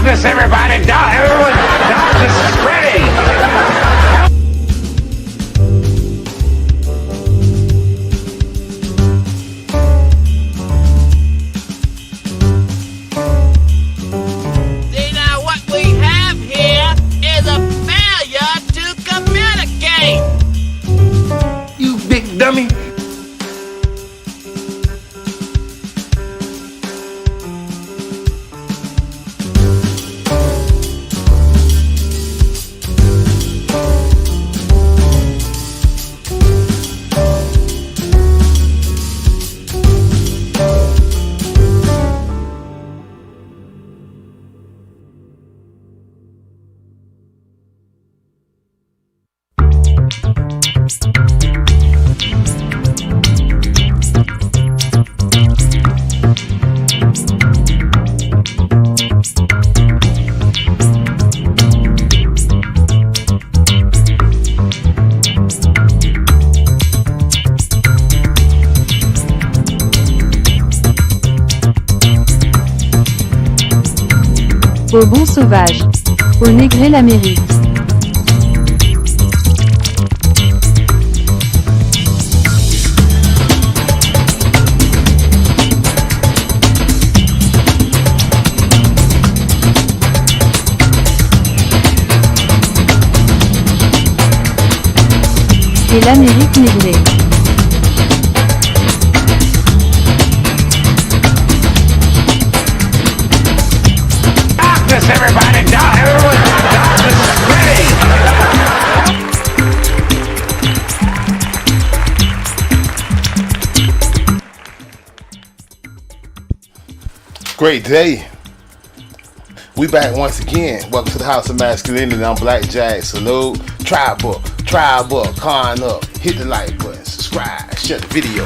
Darkness, everybody! Everyone! Darkness is ready! See, now what we have here is a failure to communicate! You big dummy! Au bon sauvage. Au négré l'Amérique. Et l'Amérique négrée. Everybody, everyone, darkness is ready! Great day. We back once again. Welcome to the House of Masculinity. I'm Black Jack. Salute. Tribe up, con up. Hit the like button. Subscribe. Share the video.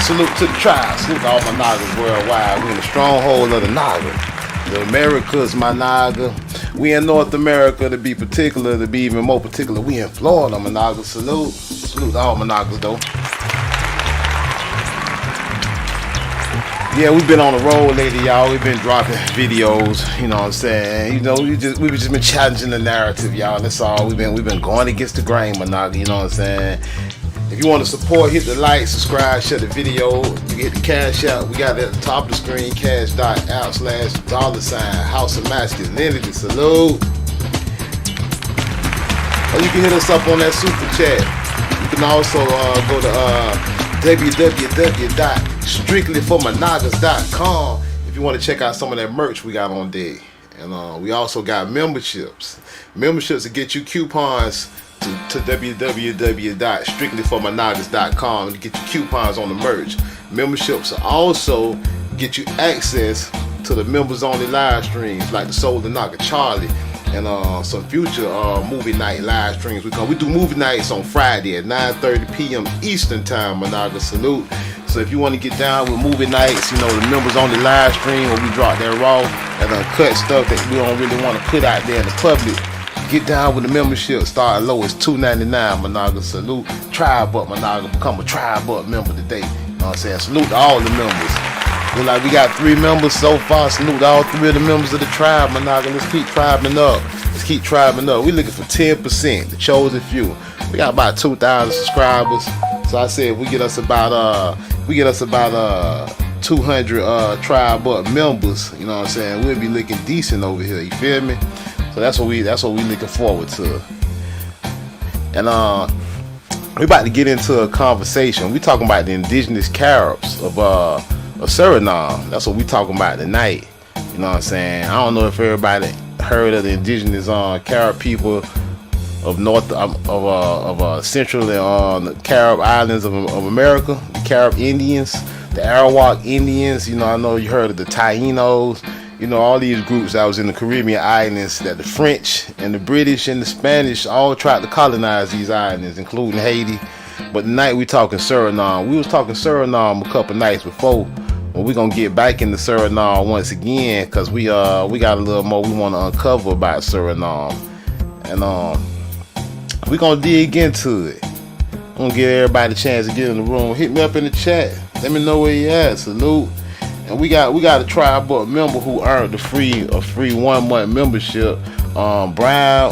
Salute to the tribe. Salute to all my Nagas worldwide. We're in the stronghold of the Naga. The America's my Naga. We in North America, to be particular, to be even more particular. We in Florida, my Naga. Salute. Salute to all my Nagas though. Yeah, we've been on the road lately, y'all. We've been dropping videos, you know what I'm saying? You know, we've just been challenging the narrative, y'all. That's all. We've been going against the grain, my Naga, you know what I'm saying? If you want to support, hit the like, subscribe, share the video. You get the cash out. We got it at the top of the screen, cash.out/$ House of Masculinity. Salute. Or you can hit us up on that super chat. You can also go to www.strictlyformanagas.com if you want to check out some of that merch we got on there. And we also got memberships. Memberships to get you coupons to www.strictlyformanagas.com to get you coupons on the merch. Memberships also get you access to the members only live streams like the Soul of Naga Charlie and some future movie night live streams. We do movie nights on Friday at 9:30 p.m. Eastern time, Naga. Salute. So if you want to get down with movie nights, you know, the members only live stream where we drop that raw and uncut stuff that we don't really want to put out there in the public. Get down with the membership. Start low. It's $2.99, Naga. Salute. Tribe up, Naga. Become a Tribe up member today. You know what I'm saying? Salute to all the members. Look like we got 3 members so far. Salute to all 3 of the members of the tribe, Naga. Let's keep tribing up. Let's keep tribing up. We're looking for 10%, the chosen few. We got about 2,000 subscribers. So I said we get us about 200 tribe up members. You know what I'm saying? We'll be looking decent over here. You feel me? So that's what we looking forward to. And we about to get into a conversation. We talking about the indigenous Caribs of Suriname. That's what we talking about tonight. You know what I'm saying? I don't know if everybody heard of the indigenous Carib people of Central and the Carib Islands of America, the Carib Indians, the Arawak Indians. You know, I know you heard of the Tainos. You know, all these groups that was in the Caribbean islands that the French and the British and the Spanish all tried to colonize these islands, including Haiti. But tonight we talking Suriname. We was talking Suriname a couple nights before. Well, we're gonna get back into Suriname once again because we got a little more we want to uncover about Suriname, and we're gonna dig into it. I'm gonna give everybody a chance to get in the room. Hit me up in the chat. Let me know where you at. Salute. And we got a Tribal member who earned a free 1 month membership. Brian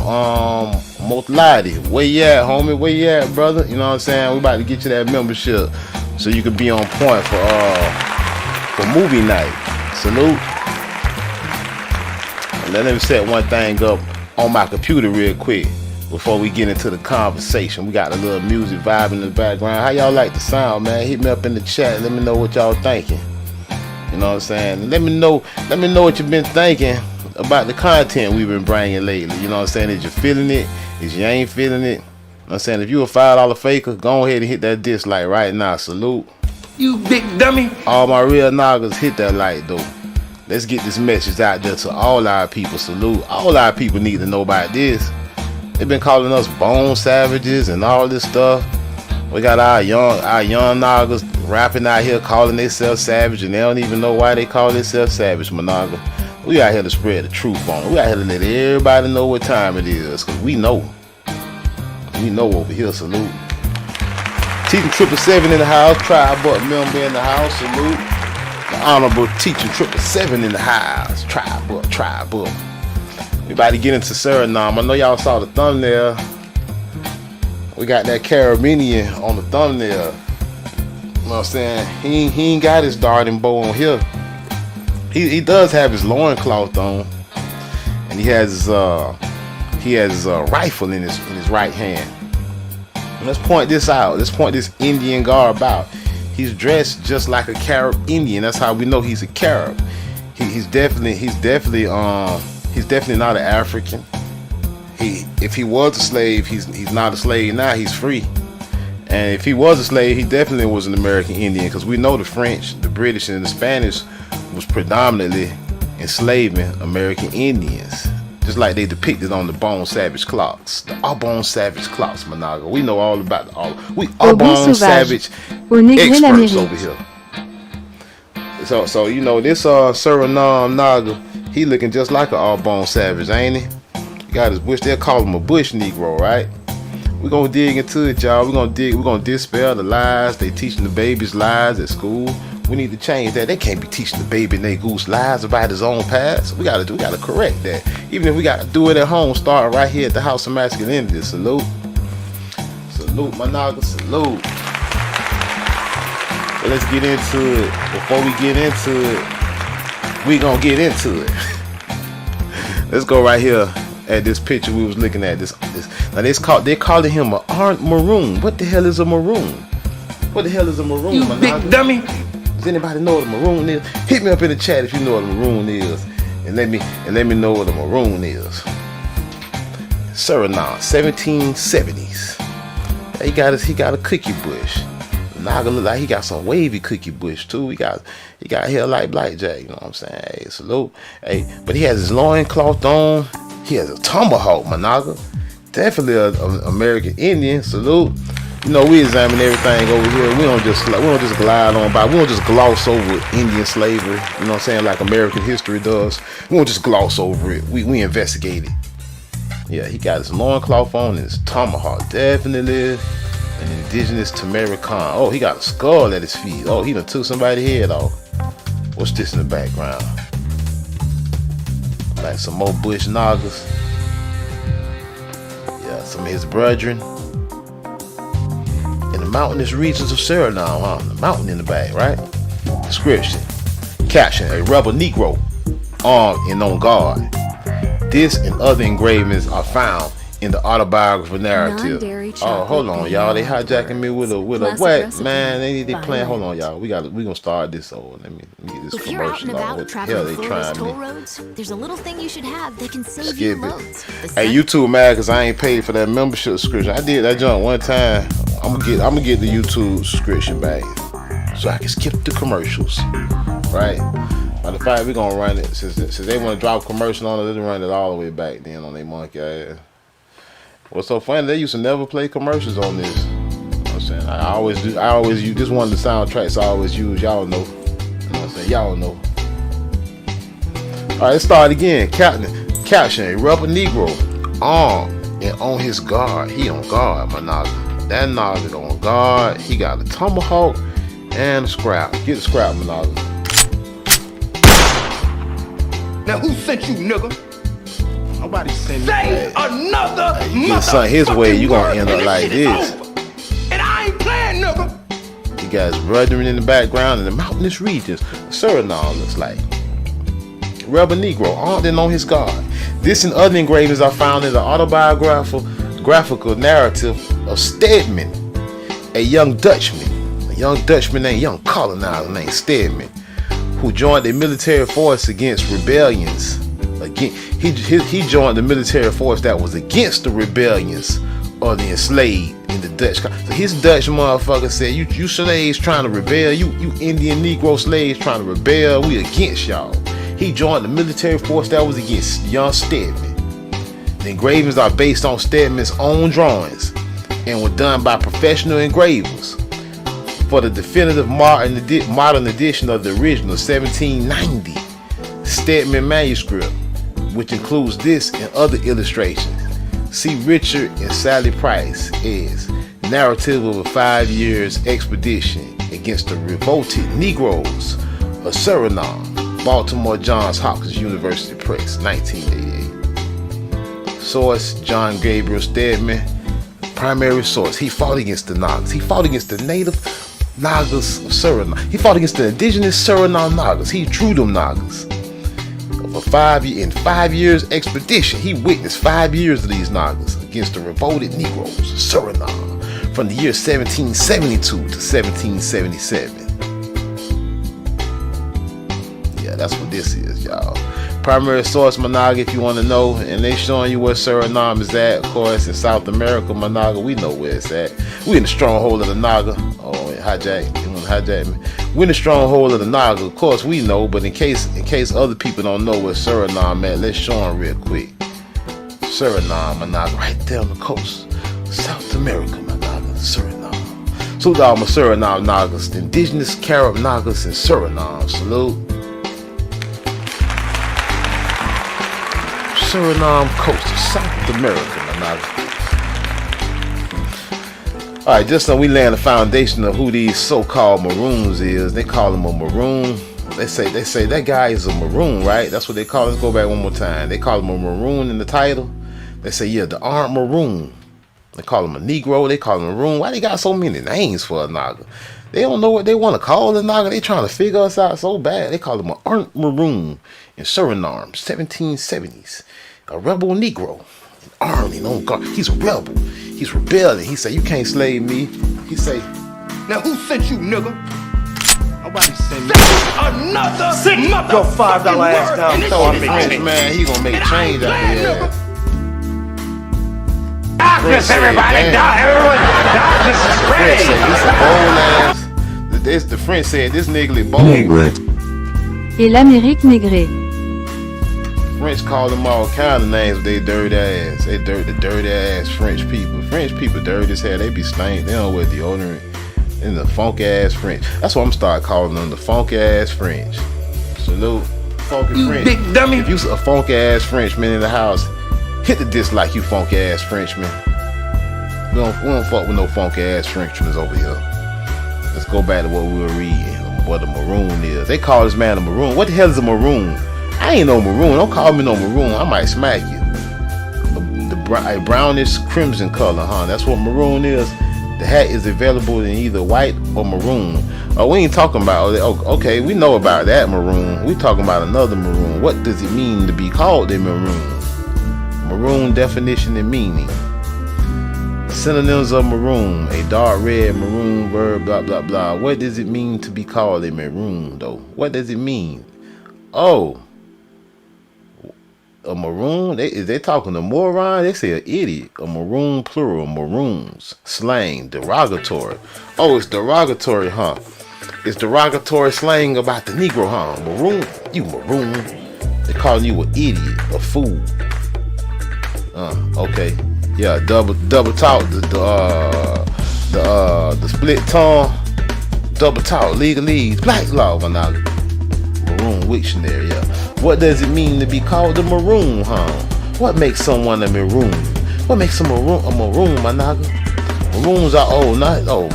Motladi. Where you at, homie? Where you at, brother? You know what I'm saying? We about to get you that membership so you can be on point for movie night. Salute. And let me set one thing up on my computer real quick before we get into the conversation. We got a little music vibe in the background. How y'all like the sound, man? Hit me up in the chat and let me know what y'all thinking. You know what I'm saying? Let me know what you've been thinking about the content we've been bringing lately. You know what I'm saying? Is you feeling it? Is you ain't feeling it? You know what I'm saying? If you a $5 faker, go ahead and hit that dislike right now. Salute. You big dummy. All my real noggers, hit that like though. Let's get this message out there to all our people. Salute. All our people need to know about this. They've been calling us bone savages and all this stuff. We got our young noggers rapping out here calling themselves savage, and they don't even know why they call themselves savage, Monaga. We out here to spread the truth on it. We out here to let everybody know what time it is, because we know. We know over here. Salute. Teaching 777 in the house. Tribal member in the house. Salute. The Honorable Teacher 777 in the house. Tribal. We about to get into Suriname. I know y'all saw the thumbnail. We got that Caribbean on the thumbnail. You know what I'm saying? He ain't got his darting bow on here. He does have his loincloth on, and he has his rifle in his right hand. And let's point this out. Let's point this Indian garb out. He's dressed just like a Carib Indian. That's how we know he's a Carib. He's definitely not an African. If he was a slave, he's not a slave now. He's free. And if he was a slave, he definitely was an American Indian, because we know the French, the British, and the Spanish was predominantly enslaving American Indians, just like they depicted on the Bone Savage clocks, the Bone Savage clocks, Monaga. We know all about we Bone Savage experts over here. So you know this Suriname Naga, he looking just like a Bone Savage, ain't he? He got his bush. They'll call him a bush Negro, right? We're gonna dig into it, y'all. We're gonna dispel the lies. They teaching the babies lies at school. We need to change that. They can't be teaching the baby Nate Goose lies about his own past. We gotta correct that. Even if we gotta do it at home, start right here at the House of Masculinity. Salute. Salute, my Naga, salute. But let's get into it. Before we get into it, we gonna get into it. Let's go right here at this picture we was looking at. This now they calling him a maroon. What the hell is a maroon? What the hell is a maroon? You big dummy. Does anybody know what a maroon is? Hit me up in the chat if you know what a maroon is, and let me know what a maroon is. Suriname, 1770s. He got a cookie bush. Naga look like he got some wavy cookie bush too. He got hair like blackjack. You know what I'm saying? Hey, salute. Hey, but he has his loincloth on. He has a tomahawk, Monaga. Definitely an American Indian. Salute. You know, we examine everything over here. We don't just glide on by. We don't just gloss over Indian slavery. You know what I'm saying? Like American history does. We don't just gloss over it. We investigate it. Yeah, he got his loincloth on and his tomahawk. Definitely an indigenous Tamarican. Oh, he got a skull at his feet. Oh, he done took somebody's head off. What's this in the background? Like some more bush Nagas. Yeah, some of his brethren. In the mountainous regions of Suriname, huh? The mountain in the back, right? Description. Caption: a rebel Negro, armed and on guard. This and other engravings are found in the autobiographical narrative. Oh, hold on, y'all. They hijacking me with a what? Man, they playing. Hold on, y'all. We gonna start this over. Let me get this commercial on. What the hell they trying me? Roads, there's a little thing you should have that can save you loads. Hey, YouTube mad because I ain't paid for that membership subscription. I did that junk one time. I'm gonna get the YouTube subscription back so I can skip the commercials. Right? Matter of fact, we gonna run it since they want to drop a commercial on it. They run it all the way back then on their monkey ass. What's so funny? They used to never play commercials on this. You know what I'm saying? I always use this one of the soundtracks I always use. Y'all know. You know what I'm saying? Y'all know. Alright, let's start again. Caption: a rebel Negro, armed and on his guard. He on guard, my Naga. That Naga on guard. He got a tomahawk and a scrap. Get the scrap, my Naga. Now who sent you, nigga? Nobody sent me. Say another You get something his way, you gonna end up like this. And I ain't playing, nigga. You guys ruddering in the background in the mountainous regions. Suriname looks like. Rebel Negro, armed and on his guard. This and other engravings are found in the autobiographical narrative of Stedman, a young Dutchman named young colonizer named Stedman, who joined the military force against rebellions. He joined the military force that was against the rebellions of the enslaved in the Dutch. So his Dutch motherfucker said, you slaves trying to rebel, you Indian Negro slaves trying to rebel, we against y'all. He joined the military force that was against young Stedman. The engravings are based on Stedman's own drawings and were done by professional engravers. For the definitive modern edition of the original 1790 Stedman manuscript, which includes this and other illustrations, see Richard and Sally Price as narrative of a 5 years expedition against the revolted Negroes of Suriname, Baltimore Johns Hopkins University Press, 1988. Source, John Gabriel Stedman. Primary source, he fought against the Nagas. He fought against the native Nagas of Suriname. He fought against the indigenous Suriname Nagas. He drew them Nagas. For 5 years expedition, he witnessed 5 years of these Nagas against the revolted Negroes of Suriname from the year 1772 to 1777. Yeah, that's what this is, y'all. Primary source, Managa, if you want to know, and they showing you where Suriname is at. Of course, in South America, Managa, we know where it's at. We in the stronghold of the Naga. Oh, hijack, you want to hijack me? We in the stronghold of the Naga. Of course, we know, but in case other people don't know where Suriname at, let's show them real quick. Suriname, Managa, right there on the coast, South America, Managa, Suriname. So all my Suriname Nagas, the indigenous Carib Nagas in Suriname. Salute. Suriname coast of South America, Managa. Alright, just so we lay the foundation of who these so-called maroons is. They call him a maroon. They say that guy is a maroon, right? That's what they call him. Let's go back one more time. They call him a maroon in the title. They say, yeah, the armed maroon. They call him a Negro. They call him a maroon. Why they got so many names for a Naga? They don't know what they want to call the Naga. They trying to figure us out so bad. They call him an armed maroon in Suriname, 1770s. A rebel Negro, armed and on guard. He's a rebel. He's rebelling. He say, you can't slave me. He say, now who sent you, nigga? Nobody sent me. Another sick your $5 ass down. throw him French, man. He gonna make change out here. Darkness, everybody. Darkness is French said, this a bold ass. The French said, this nigga bold. Et l'Amérique négrée. French call them all kind of names with they dirty ass. They the dirty ass French people. French people dirty as hell. They be stank. They don't wear deodorant. And the funk ass French. That's what I'm start calling them, the funk ass French. Salute, funky French. Big dummy. If you a funk ass Frenchman in the house, hit the dislike, you funk ass Frenchman. We don't fuck with no funk ass Frenchmen over here. Let's go back to what we were reading. What a maroon is. They call this man a maroon. What the hell is a maroon? I ain't no maroon. Don't call me no maroon. I might smack you. A brownish crimson color, huh? That's what maroon is. The hat is available in either white or maroon. Oh, we ain't talking about. Okay, we know about that maroon. We talking about another maroon. What does it mean to be called a maroon? Maroon definition and meaning. Synonyms of maroon: a dark red, maroon, verb, blah blah blah. What does it mean to be called a maroon, though? What does it mean? Oh. A maroon, they talking to moron, they say an idiot. A maroon, plural, maroons. Slang, derogatory. Oh, it's derogatory, huh? It's derogatory slang about the Negro, huh? Maroon, you maroon. They calling you an idiot, a fool. Okay. Yeah, double talk, the split tongue, double talk, legalese, black law, maroon dictionary, yeah. What does it mean to be called a maroon, huh? What makes someone a maroon? What makes a maroon, my nigga? Maroons are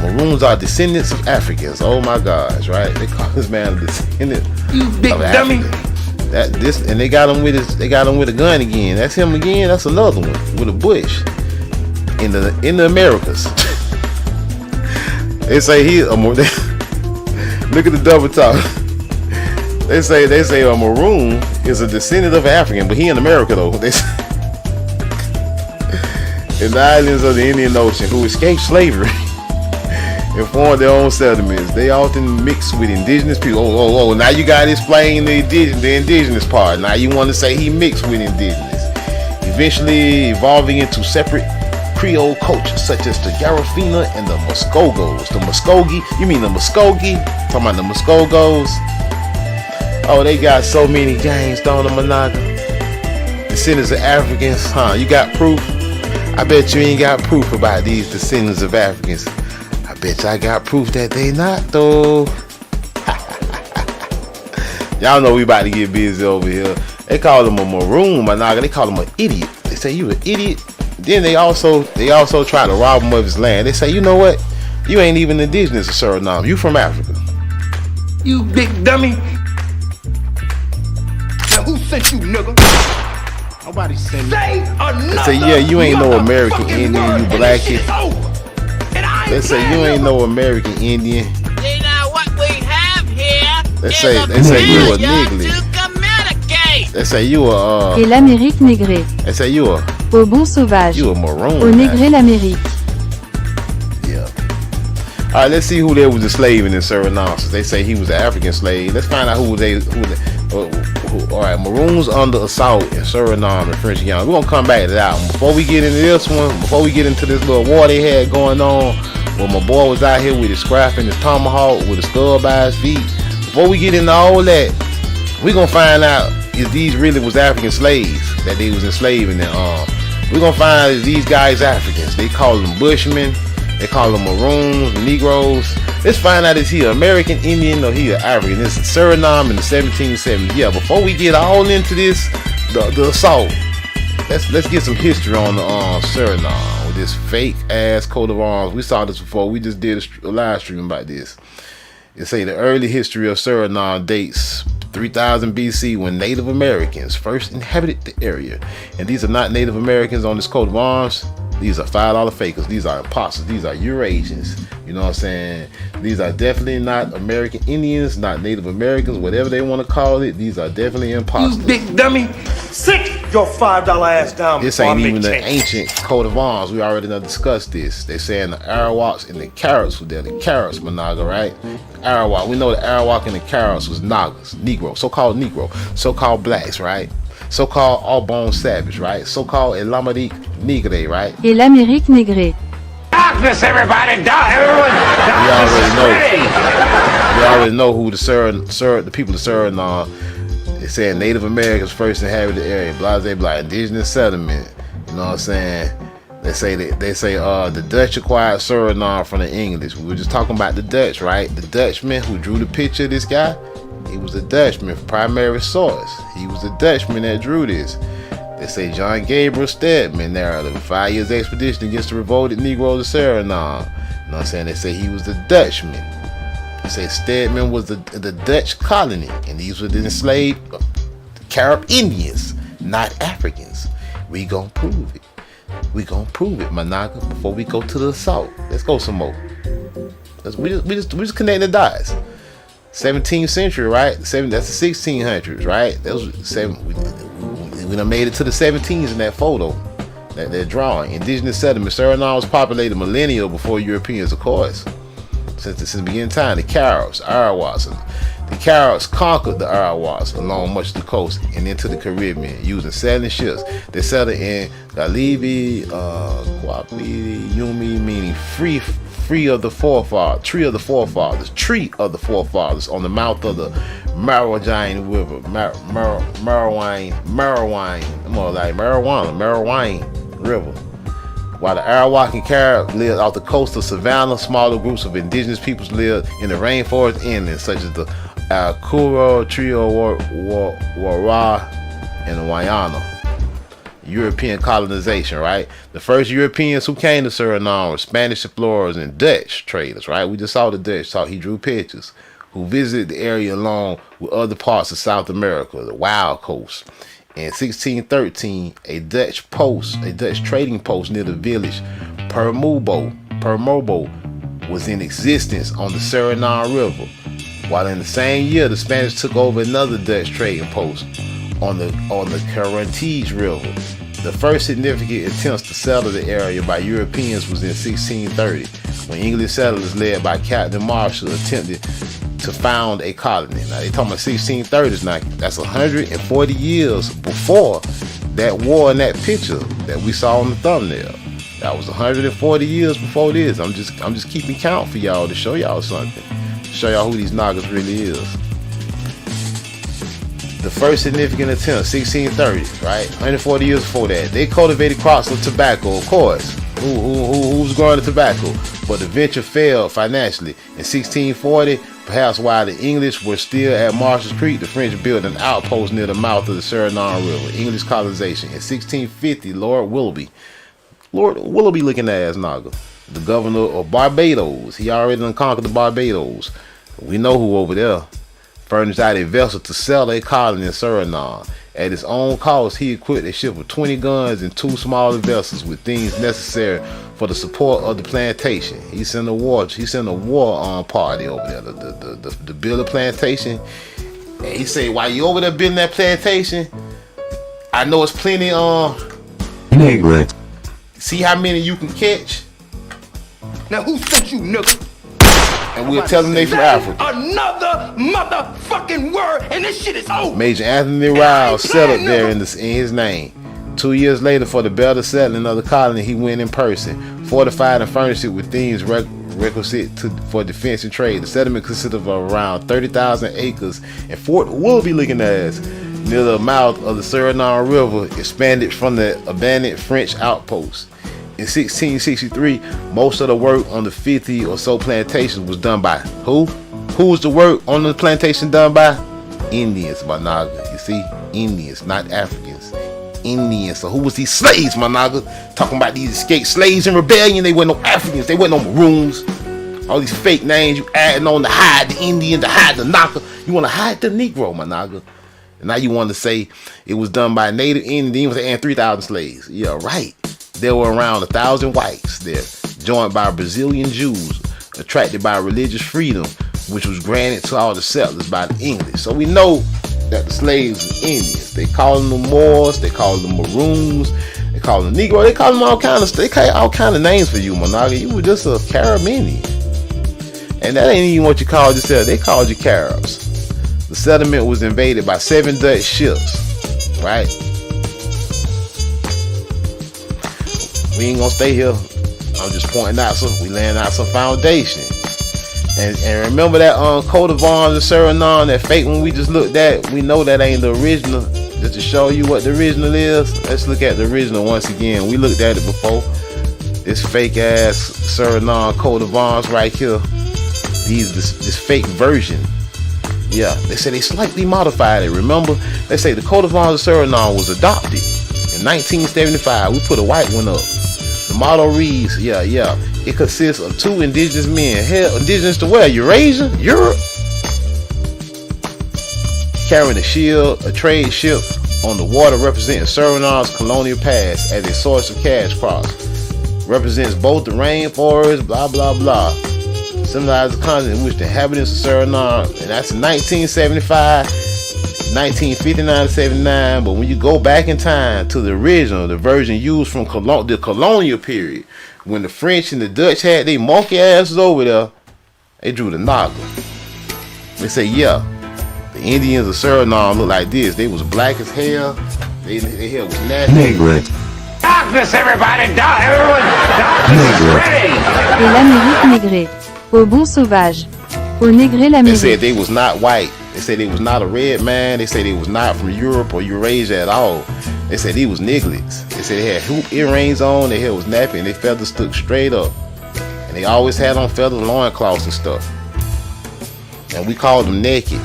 maroons are descendants of Africans. Oh my gosh, right? They call this man a descendant you big of dummy. African. And they got him with a gun again. That's him again. That's another one with a bush in the Americas. They say he look at the double talk. They say a maroon is a descendant of an African, but he in America though. They say, in the islands of the Indian Ocean, who escaped slavery and formed their own settlements. They often mix with indigenous people. Oh, now you got to explain the indigenous part. Now you want to say he mixed with indigenous, eventually evolving into separate Creole cultures such as the Garifuna and the Muskogos. The Muskogee, you mean the Muskogee? Talking about the Muskogos? Oh, they got so many gangs, don't they, Managa? Descendants of Africans, huh? You got proof? I bet you ain't got proof about these descendants of Africans. I bet you I got proof that they not though. Y'all know we about to get busy over here. They call him a maroon, Managa. They call him an idiot. They say you an idiot. Then they also try to rob him of his land. They say, you know what? You ain't even indigenous of Suriname. You from Africa. You big dummy. Now who sent you, nigga? Nobody sent me. They say, yeah, you ain't no American Indian, you black kid. They say you ain't no American Indian. See now what we have here They is say a you a failure niggly. to communicate. They say you a Et l'Amérique négrée. They say you a Au bon sauvage. maroon. Au négré l'Amérique. Yeah. All right, let's see who there was a slave in Suriname. Since they say he was an African slave, let's find out who they. All right, maroons under assault in Suriname and French Guiana. We're gonna come back to that one. Before we get into this one, before we get into this little war they had going on, where my boy was out here with his scrap and his tomahawk with his skull by his feet. Before we get into all that, we're gonna find out if these really was African slaves that they was enslaving. And we're gonna find out if these guys Africans. They call them Bushmen. They call them Maroons, Negroes. Let's find out is he an American Indian or he an African. This is Suriname in the 1770s. Yeah, before we get all into this, the assault, let's get some history on the Suriname with this fake ass coat of arms. We saw this before. We just did a live stream about this. It say the early history of Suriname dates 3000 BC when Native Americans first inhabited the area. And these are not Native Americans on this coat of arms. These are $5 fakers. These are imposters. These are Eurasians. You know what I'm saying? These are definitely not American Indians, not Native Americans, whatever they want to call it. These are definitely imposters. You big dummy. Sit your $5 ass down. This ain't even the ancient coat of arms. We already done discussed this. They saying the Arawaks and the Caribs were there. The Caribs, Managa, right? Arawak. We know the Arawak and the Caribs was Nagas, Negro, so-called Negro, so-called blacks, right? So-called all-bone savage, right? So-called l'Amérique Negre, right? Et l'Amérique négrée. Darkness, everybody. Everyone. We already know who the people of Suriname. They saying Native Americans first inhabited the area, blah, indigenous settlement. You know what I'm saying? They say the Dutch acquired Suriname from the English. We were just talking about the Dutch, right? The Dutchman who drew the picture of this guy, he was a Dutchman, primary source. He was a Dutchman that drew this. They say John Gabriel Stedman narrative, 5 years expedition against the revolted Negroes of Suriname. You know what I'm saying? They say he was the Dutchman. They say Stedman was the Dutch colony, and these were the enslaved Carib Indians, not Africans. We gonna prove it. Managa, before we go to the assault. Let's go some more. We just connect the dots. 17th century, right? That's the 1600s, right? That was we done made it to the 17s in that photo, that drawing. Indigenous settlement. Suriname was populated millennia before Europeans, of course. Since the beginning of time, the Caribs, Arawaks, the Caribs conquered the Arawaks along much of the coast and into the Caribbean using sailing ships. They settled in Galibi, Kwakli, Yumi, meaning tree of the forefathers on the mouth of the Marawine River, Marawine River. While the Arawak and Carib lived off the coast of Savannah, smaller groups of indigenous peoples lived in the rainforest inlands, such as the Kuro, Trio, Wara, and Wayana. European colonization, right? The first Europeans who came to Suriname were Spanish explorers and Dutch traders, right? We just saw the Dutch, he drew pictures. who visited the area along with other parts of South America, the Wild Coast. In 1613, a Dutch trading post near the village Permobo was in existence on the Suriname River, while in the same year the Spanish took over another Dutch trading post on the Caribs River. The first significant attempts to settle the area by Europeans was in 1630, when English settlers led by Captain Marshall attempted to found a colony. Now they talking about 1630s. Now that's 140 years before that war in that picture that we saw on the thumbnail. That was 140 years before this. I'm just keeping count for y'all to show y'all something, to show y'all who these Nagas really is. The first significant attempt, 1630, right? 140 years before that, they cultivated crops of tobacco, of course. Who's growing the tobacco? But the venture failed financially. In 1640, perhaps while the English were still at Marshall's Creek, the French built an outpost near the mouth of the Suriname River. English colonization. In 1650, Lord Willoughby looking ass Naga, the governor of Barbados. He already done conquered the Barbados. We know who over there. Furnished out a vessel to sell a colony in Suriname. At his own cost, he equipped a ship with 20 guns and 2 smaller vessels with things necessary for the support of the plantation. He sent a war party over there to build a plantation. And he said, while you over there building that plantation, I know it's plenty Negro. See how many you can catch? Now who sent you, nigga? And we'll tell them they from Africa. Another motherfucking word, and this shit is over. Major Anthony Riles settled there in his name. 2 years later, for the better settling of the colony, he went in person, fortified and furnished it with things requisite for defense and trade. The settlement consisted of around 30,000 acres, and Fort Willoughby looking ass near the mouth of the Suriname River expanded from the abandoned French outpost. In 1663, most of the work on the 50 or so plantations was done by who? Who was the work on the plantation done by? Indians, my Naga. You see? Indians, not Africans. Indians. So who was these slaves, my Naga? Talking about these escaped slaves in rebellion. They weren't no Africans. They weren't no Maroons. All these fake names you adding on to hide the Indian, to hide the Naga. You want to hide the Negro, my Naga. And now you want to say it was done by native Indians and 3,000 slaves. Yeah, right. There were around 1,000 whites there, joined by Brazilian Jews, attracted by religious freedom, which was granted to all the settlers by the English. So we know that the slaves were Indians. They called them Moors, they called them Maroons, they called them Negro, they called them all kind of names for you, Monaga. You were just a Caribbean. And that ain't even what you called yourself. They called you Caribs. The settlement was invaded by 7 Dutch ships, right? We ain't gonna stay here. I'm just pointing out we laying out some foundation. And remember that coat of arms in Suriname, that fake one we just looked at? We know that ain't the original. Just to show you what the original is, let's look at the original once again. We looked at it before. This fake ass Suriname coat of arms right here. This fake version. Yeah, they say they slightly modified it. Remember, they say the coat of arms of Suriname was adopted in 1975. We put a white one up. The motto reads, it consists of 2 indigenous men. Hell, indigenous to where? Eurasia? Europe? Carrying a shield, a trade ship on the water representing Suriname's colonial past as a source of cash crops. Represents both the rainforest, blah, blah, blah. Symbolizes the continent in which the inhabitants of Suriname, and that's in 1975, 1959 to 79. But when you go back in time to the original, the version used from the colonial period, when the French and the Dutch had their monkey asses over there, they drew the Naga. They say, the Indians of Suriname look like this. They was black as hell. Their hair was nasty. Darkness, everybody! Everyone! Darkness is ready! Et l'Amérique négrée. Au bon sauvage. Pour négrer They l'Amérique. said they was not white. They said they was not a red man. They said they was not from Europe or Eurasia at all. They said they was nigglets. They said they had hoop earrings on, their hair was nappy, and their feathers stuck straight up. And they always had on feather loincloths and stuff. And we called them naked.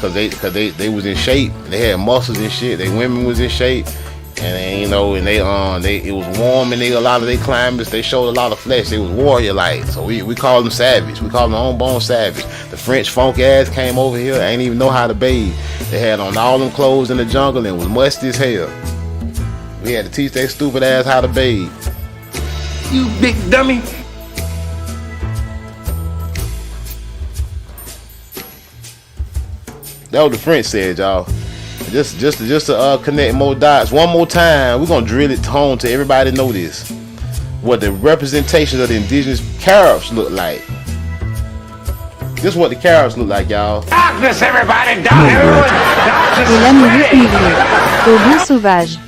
Cause they was in shape. They had muscles and shit. They women was in shape. And you know, and it was warm, and a lot of their climbers, they showed a lot of flesh. They was warrior like, so we call them savage. We call them homeborn savage. The French funk ass came over here, ain't even know how to bathe. They had on all them clothes in the jungle and was musty as hell. We had to teach their stupid ass how to bathe. You big dummy. That what the French said, y'all. Just to connect more dots one more time, we're gonna drill it home to everybody know this. What the representation of the indigenous Caribs look like. This is what the Caribs look like, y'all. Darkness, everybody, everyone. Pour l'Amérique migrée. Au bon sauvage.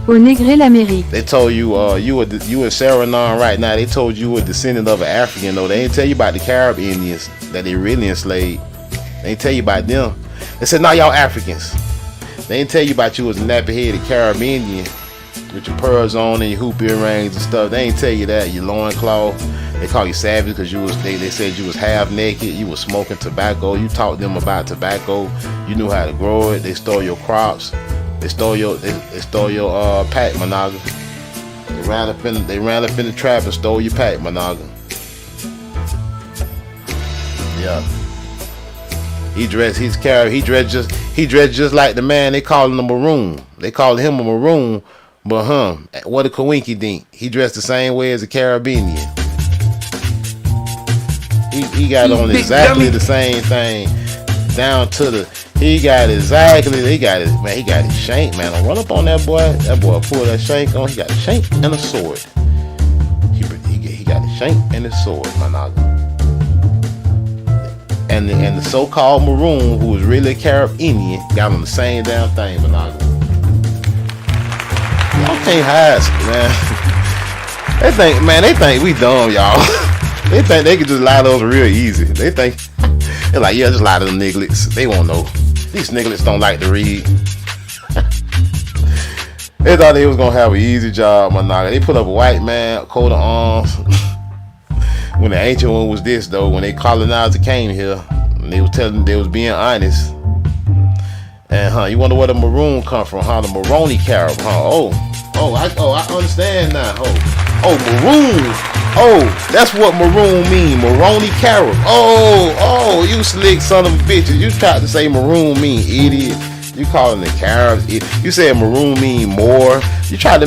Pour négrer l'Amérique. They told you you in Suriname right now. They told you a descendant of an African, though. They ain't tell you about the Carib Indians that they really enslaved. They ain't tell you about them. They said, "Nah, y'all Africans." They ain't tell you about you as a nappy-headed Carib Indian with your pearls on and your hoop earrings and stuff. They ain't tell you that. Your loincloth. They call you savage because they said you was half naked. You was smoking tobacco. You taught them about tobacco. You knew how to grow it. They stole your crops. They stole your pack, Monaga. They ran up in the trap and stole your pack, Monaga. Yeah. He dressed just like the man. They called him a maroon. They called him a maroon, but what a coinky dink. He dressed the same way as a Caribbean. He got on exactly the same thing down to the. He got his shank, man. Don't run up on that boy. That boy pulled that shank on. He got a shank and a sword. He got a shank and a sword, Monaga. And the so-called maroon, who was really a Carib Indian, got on the same damn thing, Monaga. Y'all can't hide, man. They think we dumb, y'all. They think they can just lie to us real easy. They think they're like, yeah, just lie to them nigglets. They won't know. These nigglets don't like to read. They thought they was gonna have an easy job, Monaga. They put up a white man, coat of arms. When the ancient one was this though, when they colonizer came here, and they was telling them they was being honest. And you wonder where the maroon come from, The Moroni Carib, I understand now, maroon. That's what maroon mean, Moroni Carib. You slick son of a bitch. You tried to say maroon mean idiot. You calling the Caribs. You said maroon mean more. You tried to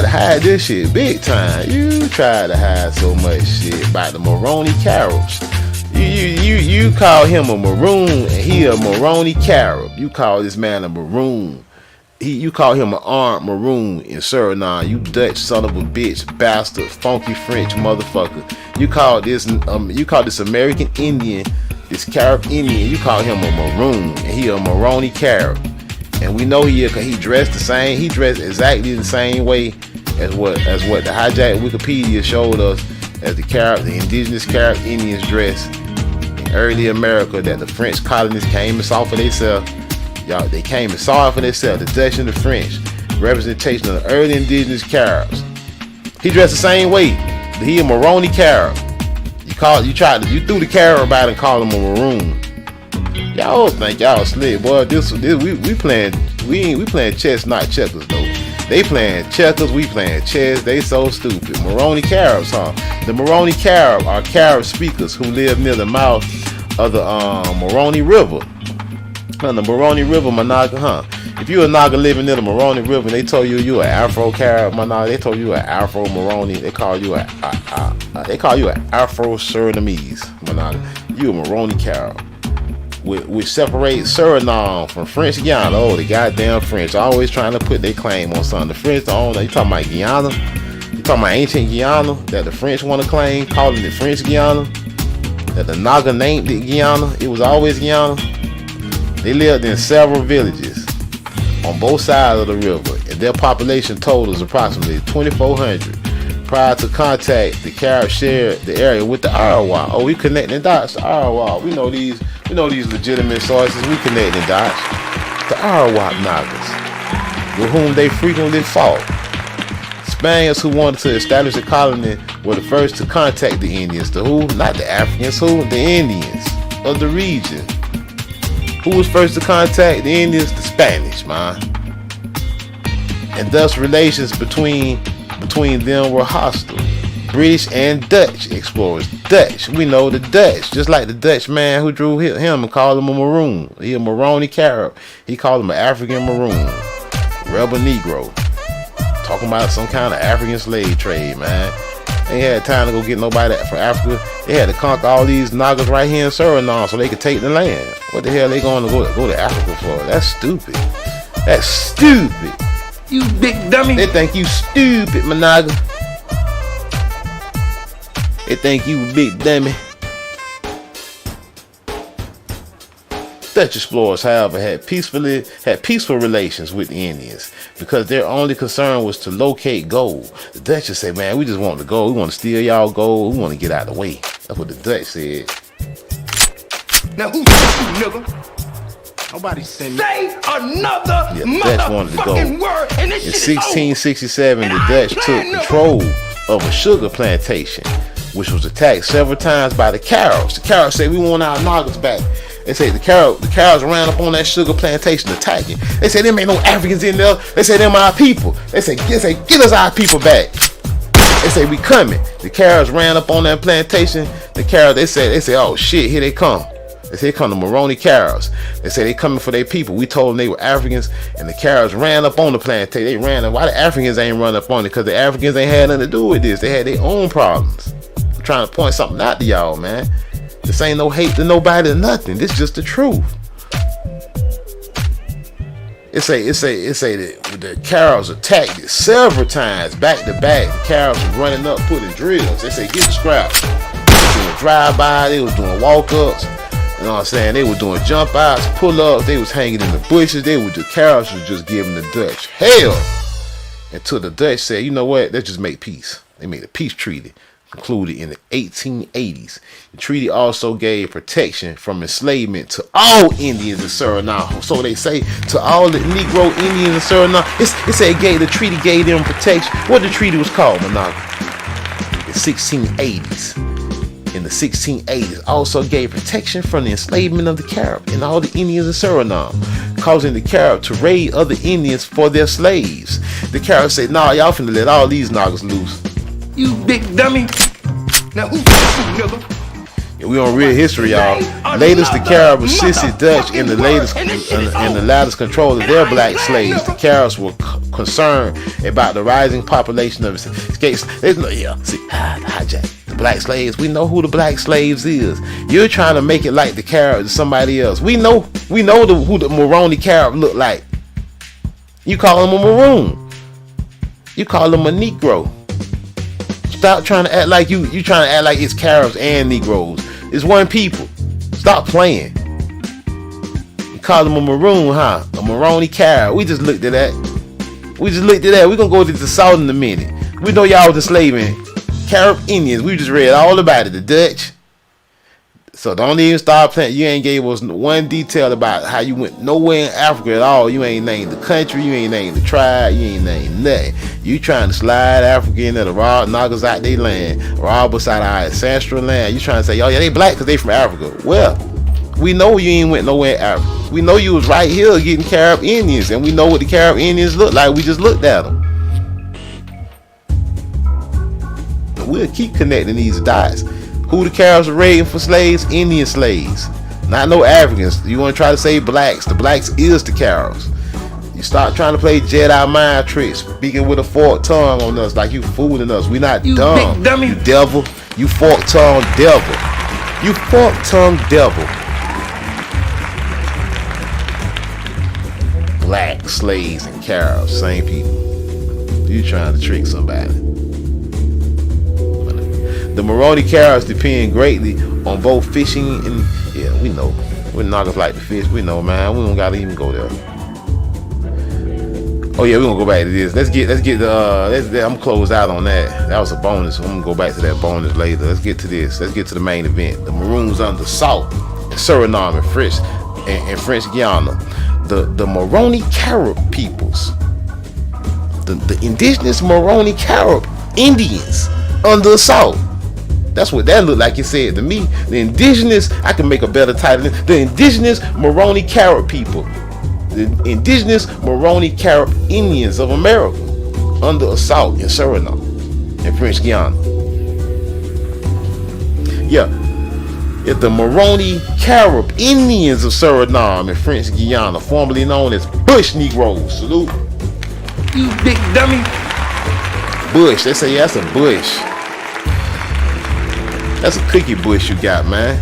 hide this shit big time. You tried to hide so much shit about the Moroni Caribs. You call him a maroon and he a Moroni Carib. You call this man a maroon. You call him an armed maroon in Suriname. You Dutch son of a bitch, bastard, funky French motherfucker. You call this American Indian, this Carib Indian, you call him a maroon, and he a Moroni Carib. And we know he dressed the same. He dressed exactly the same way as what the hijacked Wikipedia showed us as the indigenous Carib Indians dressed in early America that the French colonists came and saw for themselves. Y'all, they came and saw it for themselves. The Dutch and the French representation of the early indigenous Caribs. He dressed the same way. He a Moroni Carib. You threw the Carib out and called him a maroon. Y'all think y'all slick, boy. We playing chess, not checkers though. They playing checkers, we playing chess. They so stupid. Moroni Caribs, The Moroni Carib are Carib speakers who live near the mouth of the Moroni River. The Moroni River, Monaga, If you a Naga living near the Moroni River and they told you an Afro Carib, Monaga, they told you an Afro Moroni, they call you an Afro Surinamese, Monaga. You a Moroni Carib. Which separates Suriname from French Guiana. The goddamn French always trying to put their claim on something. The French don't. You talking about Guyana? You talking about ancient Guyana that the French want to claim, calling it French Guiana? That the Naga named it Guyana. It was always Guyana. They lived in several villages on both sides of the river, and their population total is approximately 2,400. Prior to contact, the Caribs shared the area with the Arawa. We connecting dots to Arawa. We know these legitimate sources. We connecting dots to Arawak Nagas, with whom they frequently fought. Spaniards who wanted to establish a colony were the first to contact the Indians. The who? Not the Africans. Who? The Indians of the region. Who was first to contact the Indians? The Spanish, man. and thus relations between them were hostile. British and Dutch explorers. Dutch, we know the Dutch, just like the Dutch man who drew him and called him a maroon. He a Maroni Carib. He called him an African maroon, rebel Negro. Talking about some kind of African slave trade, man. They had time to go get nobody from Africa. They had to conquer all these Nagas right here in Suriname so they could take the land. What the hell they going to go to Africa for? That's stupid. That's stupid. You big dummy. They think you stupid, Managa. They think you big dummy. Dutch explorers, however, had peaceful relations with the Indians because their only concern was to locate gold. The Dutch just say, man, we just want the gold. We want to steal y'all gold. We want to get out of the way. That's what the Dutch said. Now who sent you, nigga? Nobody sent me. Say another motherfucking word. And this in 1667, the Dutch took control of a sugar plantation, which was attacked several times by the Caribs. The Caribs say, we want our Nagas back. They say the Caribs ran up on that sugar plantation attacking. They say there ain't no Africans in there. They say them our people. They say get us our people back. They say we coming. The Caribs ran up on that plantation. The Caribs they say oh shit, here they come. They say here come the Maroni Caribs. They say they coming for their people. We told them they were Africans, and the Caribs ran up on the plantation. They ran up. Why the Africans ain't run up on it? Because the Africans ain't had nothing to do with this. They had their own problems. I'm trying to point something out to y'all, man. This ain't no hate to nobody or nothing. This just the truth. It say that the Caribs attacked it several times back to back. The Caribs was running up, putting drills. They say get the scraps. They was doing drive-by. They was doing walk-ups. You know what I'm saying? They were doing jump-outs, pull-ups. They was hanging in the bushes. The Caribs was just giving the Dutch hell. Until the Dutch said, you know what? Let's just make peace. They made a peace treaty. Concluded in the 1880s. The treaty also gave protection from enslavement to all Indians in Suriname. So they say to all the Negro Indians in Suriname, the treaty gave them protection. What the treaty was called, Managa? The 1680s. In the 1680s, also gave protection from the enslavement of the Carib and all the Indians in Suriname, causing the Carib to raid other Indians for their slaves. The Carib said, nah, y'all finna let all these Nagas loose. You big dummy. Now who sent you, nigga? Yeah, we on real history, y'all. Latest, the Caribs assisted Dutch in the latest control of their black slaves. The Caribs were concerned about the rising population of escapes. Hijack the black slaves. We know who the black slaves is. You're trying to make it like the Caribs is somebody else. We know who the Maroni Carib look like. You call him a maroon. You call him a Negro. Stop trying to act like you trying to act like it's Caribs and Negroes. It's one people. Stop playing. You call them a maroon, huh? A Maroni Carib. We just looked at that. We're gonna go to the South in a minute. We know y'all was enslaving Carib Indians. We just read all about it. The Dutch. So don't even start playing. You ain't gave us one detail about how you went nowhere in Africa at all. You ain't named the country. You ain't named the tribe. You ain't named nothing. You trying to slide Africa in there to rob Nagas out their land, rob us out our ancestral land. You trying to say, oh yeah, they black because they from Africa. Well, we know you ain't went nowhere in Africa. We know you was right here getting Carib Indians, and we know what the Carib Indians look like. We just looked at them. But we'll keep connecting these dots. Who the Caribs are raiding for slaves? Indian slaves. Not no Africans. You want to try to say blacks. The blacks is the Caribs. You start trying to play Jedi mind tricks, speaking with a forked tongue on us like you fooling us. We not you dumb. Big dummy. You devil. You forked tongue devil. You forked tongue devil. Black slaves and Caribs, same people. You trying to trick somebody. The Maroni Caribs depend greatly on both fishing and we know. We're not gonna like to fish. We know, man. We don't gotta even go there. Oh yeah, we're gonna go back to this. Let's get the I'm closed out on that. That was a bonus. I'm gonna go back to that bonus later. Let's get to this. Let's get to the main event. The Maroons under salt in Suriname and French Guiana. The Maroni Carib peoples. The indigenous Maroni Carib Indians under assault. That's what that looked like. It said to me. The indigenous, I can make a better title. The indigenous Maroni Carib people the indigenous Moroni Carib Indians of America under assault in Suriname and French Guiana. Yeah, it's the Moroni Carib Indians of Suriname and French Guiana, formerly known as Bush Negroes. Salute. You big dummy. Bush. They say, yeah, that's a bush. That's a cookie bush you got, man.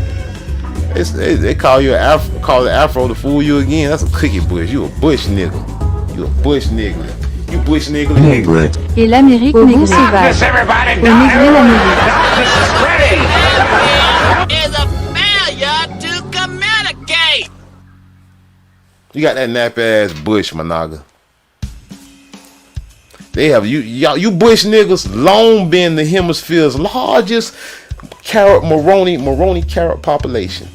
They call you call it Afro to fool you again. That's a cookie bush. You a bush nigga. You a bush nigga. You bush nigga. Et l'Amérique négrée. Darkness, everybody. Au négré l'Amérique. Darkness is ready. Is a failure to communicate. You got that nap ass bush, my nigga. They have you bush niggas long been the hemisphere's largest Moroni Carib population.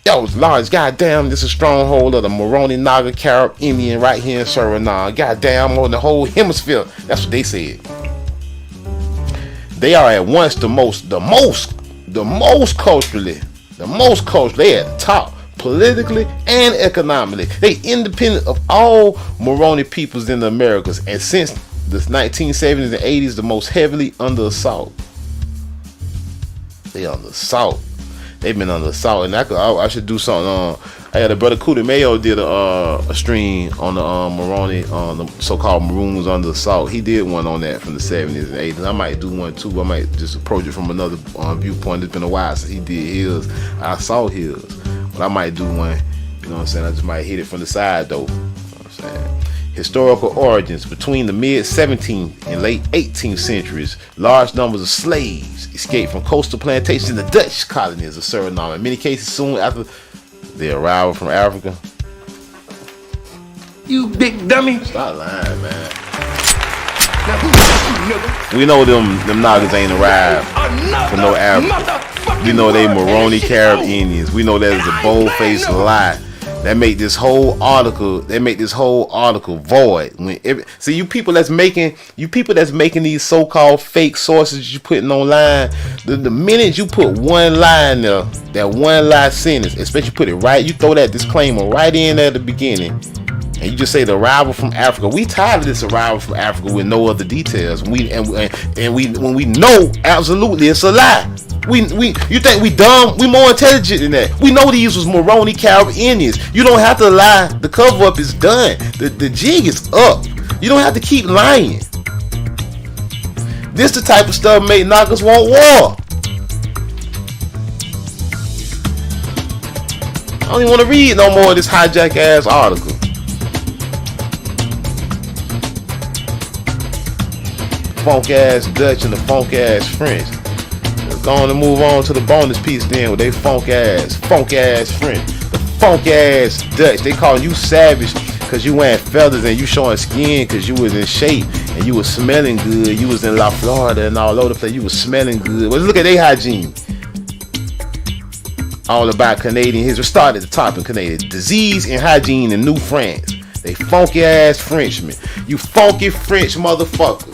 That was large. Goddamn, this is a stronghold of the Moroni Naga Carib Indian right here in Suriname. Goddamn, on the whole hemisphere. That's what they said. They are at once the most culturally, they at the top politically and economically. They independent of all Moroni peoples in the Americas, and since the 1970s and 80s, the most heavily under assault. They under assault. They've been under assault, and I should do something. I had a brother Cootie Mayo did a stream on the Moroni, on the so-called Maroons under assault. He did one on that from the 70s and 80s. I might do one too. I might just approach it from another viewpoint. It's been a while since he did his. I saw his, but I might do one. You know what I'm saying? I just might hit it from the side though. You know what I'm saying? Historical origins. Between the mid 17th and late 18th centuries, large numbers of slaves escaped from coastal plantations in the Dutch colonies of Suriname. In many cases, soon after their arrival from Africa. You big dummy. Stop lying, man. Now who's you, nigga? We know them niggas ain't arrived from no Africa. We know they Moroni Carib Indians. We know that is a bold-faced lie. That make this whole article void. See, you people that's making these so-called fake sources you putting online, the minute you put one line there, that one line sentence, especially put it right, you throw that disclaimer right in at the beginning, and you just say the arrival from Africa. We tired of this arrival from Africa with no other details. When we know absolutely it's a lie. You think we dumb? We more intelligent than that. We know these was Moroni Carib Indians. You don't have to lie. The cover up is done. The jig is up. You don't have to keep lying. This the type of stuff make knockers want war. I don't even want to read no more of this hijack ass article. Funk ass Dutch and the funk ass French. Going to move on to the bonus piece then with they funk ass French, the funk ass Dutch. They calling you savage because you wearing feathers and you showing skin because you was in shape and you was smelling good. You was in La Florida and all over the place. You was smelling good. Let's look at their hygiene. All about Canadian history. Start at the top in Canadian. Disease and hygiene in New France. They funky ass Frenchmen. You funky French motherfucker.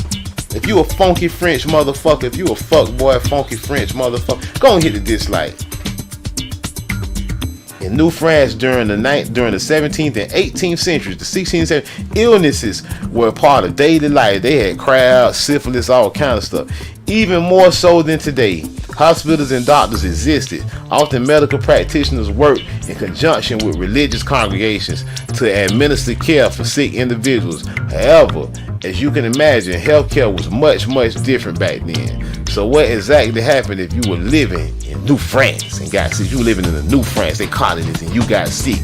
If you a funky French motherfucker, if you a fuck boy, funky French motherfucker, go and hit the dislike. In New France during the 17th and 18th centuries, the 16th and 17th, illnesses were a part of daily life. They had crowds, syphilis, all kind of stuff. Even more so than today. Hospitals and doctors existed. Often medical practitioners worked in conjunction with religious congregations to administer care for sick individuals. However, as you can imagine, healthcare was much, much different back then. So what exactly happened if you were living in New France and got sick? You were living in the New France, they colonies, and you got sick.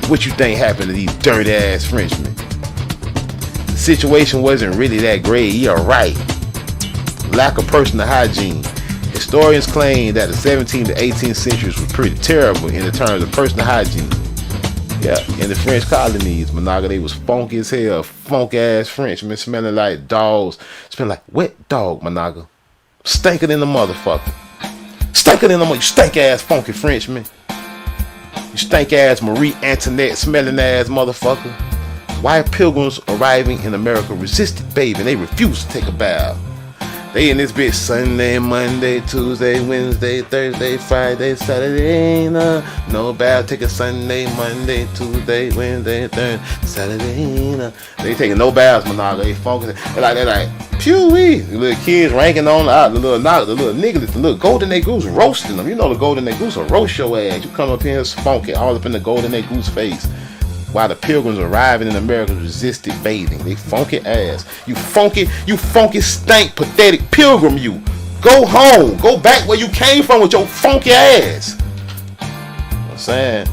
What you think happened to these dirty ass Frenchmen? The situation wasn't really that great. You're right. Lack of personal hygiene. Historians claim that the 17th to 18th centuries was pretty terrible in the terms of personal hygiene. Yeah, in the French colonies, Monaga, they was funky as hell. Funk ass Frenchmen smelling like dogs. Smelling like wet dog, Monaga. Stinking in the motherfucker. Stinking in the you stink ass funky Frenchman. You stink ass Marie Antoinette smelling ass motherfucker. White pilgrims arriving in America resisted bathing. They refused to take a bath. They in this bitch Sunday, Monday, Tuesday, Wednesday, Thursday, Friday, Saturday. Ain't no bad. Take a Sunday, Monday, Tuesday, Wednesday, Thursday, Saturday. They taking no baths, Monaga. They focusing. They like, pew-wee. The little kids ranking on the little niggas, the little golden egg goose roasting them. You know the golden egg goose will roast your ass. You come up here funky all up in the golden egg goose face. While the pilgrims arriving in America resisted bathing. They funky ass. You funky, stank, pathetic pilgrim, you. Go home. Go back where you came from with your funky ass. You know what I'm saying?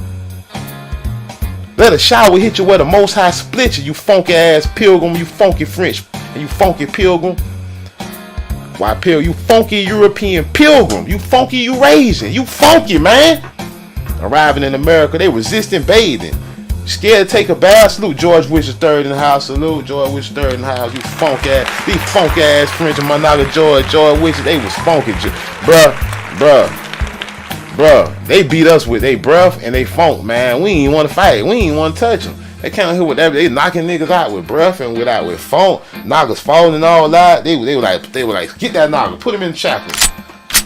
Let a shower hit you where the Most High split you, you funky ass pilgrim, you funky French, and you funky pilgrim. Why you funky European pilgrim, you funky Eurasian, you funky, man. Arriving in America, they resisting bathing. Scared to take a bath? Salute George Wish III in the house. Salute George Wish III in the house. You funk ass, these funk ass French and Monaga George Wish, they was funky, bruh. They beat us with they breath and they funk, man. We ain't want to fight. We ain't want to touch them. They came here with that. They knocking niggas out with breath and with funk. Knockers falling and all that. They were like, get that knocker, put him in the chapel.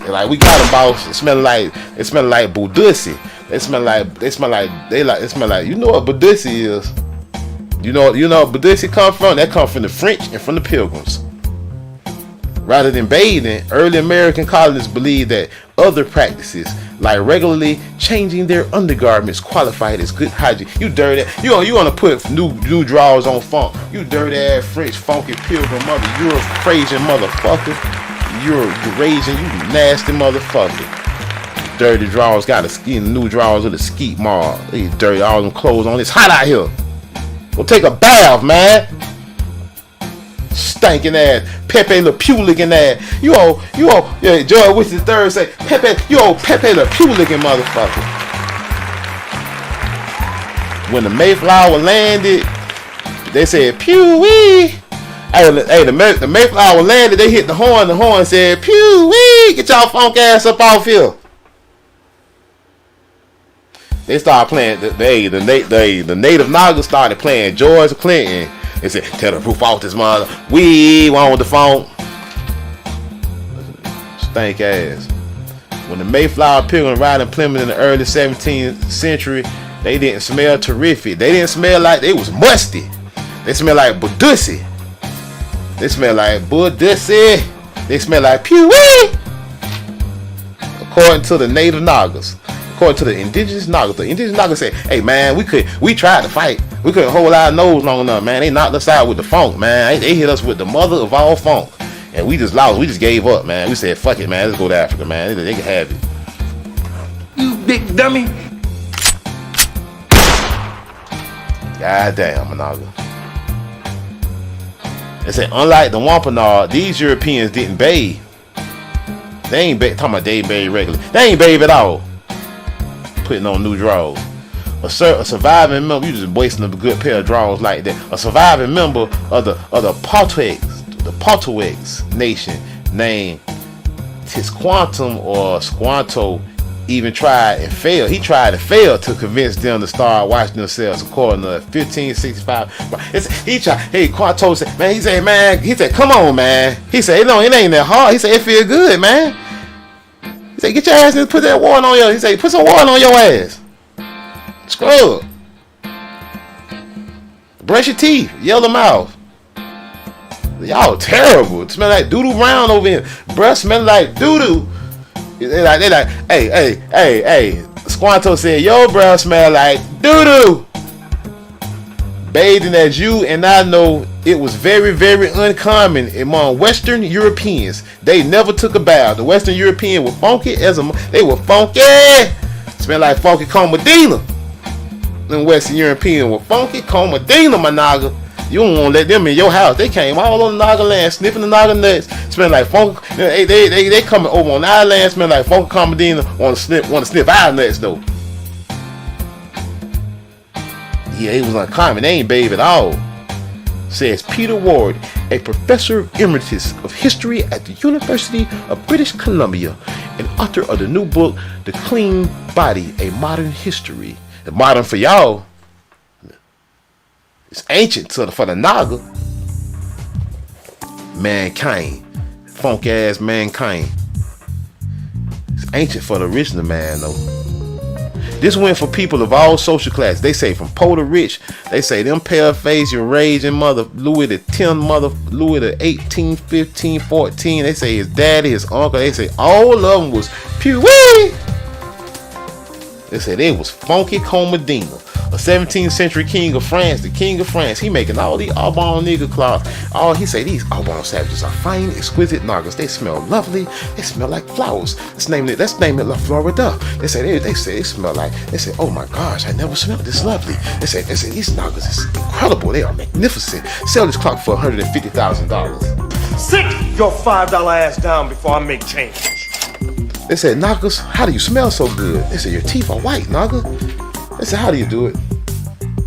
They like, we got him, boss. It smell like Budussi. It smell like you know what Budussi is. You know what Budussi come from? That come from the French and from the Pilgrims. Rather than bathing, early American colonists believed that other practices like regularly changing their undergarments qualified as good hygiene. You dirty, you want to put new drawers on funk. You dirty ass French funky pilgrim mother, you're a Frasian motherfucker. You're Eurasian, you nasty motherfucker. Dirty drawers, got a skin, new drawers with a skeet mark. They dirty, all them clothes on. It's hot out here. Go take a bath, man. Stinking ass, Pepe Le Pew licking ass. Yeah, George Wish III say, Pepe, you old Pepe Le Pew licking motherfucker. When the Mayflower landed, they said, pew-wee. Hey, the Mayflower landed, they hit the horn said, pew-wee, get y'all funk ass up off here. They started playing, the native Nagas started playing George Clinton. They said, tell the roof off this mother. We want the phone. Stank ass. When the Mayflower Pilgrim arrived in Plymouth in the early 17th century, they didn't smell terrific. They didn't smell like they was musty. They smelled like Budussi. They smell like Budussi. They smell like Pewee. According to the native Nagas. According to the indigenous Nagas said, hey man, we tried to fight. We couldn't hold our nose long enough, man. They knocked us out with the funk, man. They hit us with the mother of all funk. And we just lost. We just gave up, man. We said, fuck it, man. Let's go to Africa, man. They can have it. You big dummy. God damn, Monaga. They said, unlike the Wampanoag, these Europeans didn't bathe. They ain't talking about they bathe regularly. They ain't bathe at all. Putting on new drawers. A surviving member, you just wasting a good pair of drawers like that. A surviving member of the Potawatomi nation named Tisquantum or Squanto even tried and failed. He tried and failed to convince them to start washing themselves according to 1565. Hey, Quanto said, man, he said, come on, man. He said, no, it ain't that hard. He said, it feel good, man. He said, get your ass and put that water on your, he said, put some water on your ass. Scrub. Brush your teeth. Yellow mouth. Y'all terrible. It smell like doo-doo brown over here. Bruh smell like doo-doo. They like, hey. Squanto said, yo, bruh smell like doo-doo. Bathing as you and I know, it was very, very uncommon among Western Europeans. They never took a bath. The Western European were funky they were funky. Smell like funky Comadina. The Western European were funky Comadina, my naga. You don't want to let them in your house. They came all on the Naga land, sniffing the Naga nuts, smell like funk. They coming over on our land, smell like funky Comadina. Want to sniff our nuts though. Yeah, it was uncommon. They ain't bathe at all. Says Peter Ward, a professor emeritus of history at the University of British Columbia, and author of the new book, The Clean Body: A Modern History. Modern for y'all. It's ancient for the Naga. Mankind funk ass mankind. It's ancient for the original man though. This went for people of all social classes. They say from poor to rich. They say them pale-faced, your raging mother, Louis the 10 mother, Louis the 18, 15, 14. They say his daddy, his uncle. They say all of them was pew-wee. They say they was Funky Comedina, a 17th century king of France, the king of France. He making all these Aubon nigga cloths. He say these Aubon savages are fine, exquisite niggas. They smell lovely. They smell like flowers. Let's name it La Florida. They say they smell like. They say, oh my gosh, I never smelled this lovely. They say these niggas is incredible. They are magnificent. Sell this clock for $150,000. Sit your $5 ass down before I make change. They said, Knockers, how do you smell so good? They said, your teeth are white, Knocker. They said, how do you do it?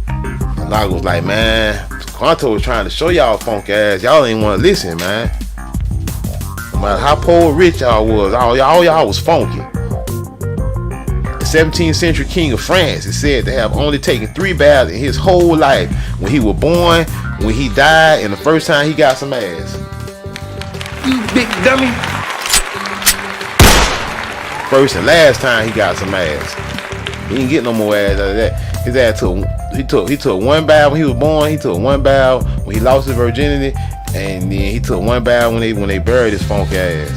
And Knocker was like, man, Quanto was trying to show y'all funk ass. Y'all ain't want to listen, man. No matter how poor or rich y'all was, all y'all was funky. The 17th century king of France is said to have only taken 3 baths in his whole life. When he was born, when he died, and the first time he got some ass. You big dummy. First and last time he got some ass. He didn't get no more ass out of that. His ass he took 1 bath when he was born. He took 1 bath when he lost his virginity, and then he took 1 bath when they buried his funky ass.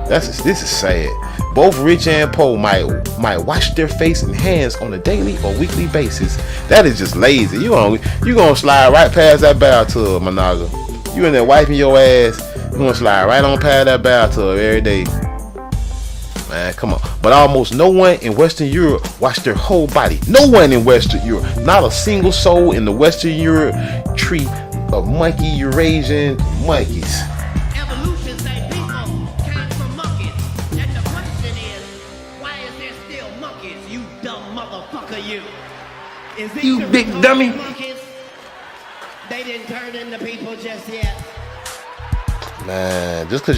This is sad. Both rich and poor might wash their face and hands on a daily or weekly basis. That is just lazy. You gonna slide right past that bathtub, my nigga. You in there wiping your ass. You gonna slide right on past that bathtub every day. Man, come on. But almost no one in Western Europe washed their whole body. No one in Western Europe. Not a single soul in the Western Europe tree of monkey Eurasian monkeys. Evolution say people came from monkeys. And the question is, why is there still monkeys, you dumb motherfucker, you? Is it You big dummy. monkeys? They didn't turn into people just yet. Man, just cause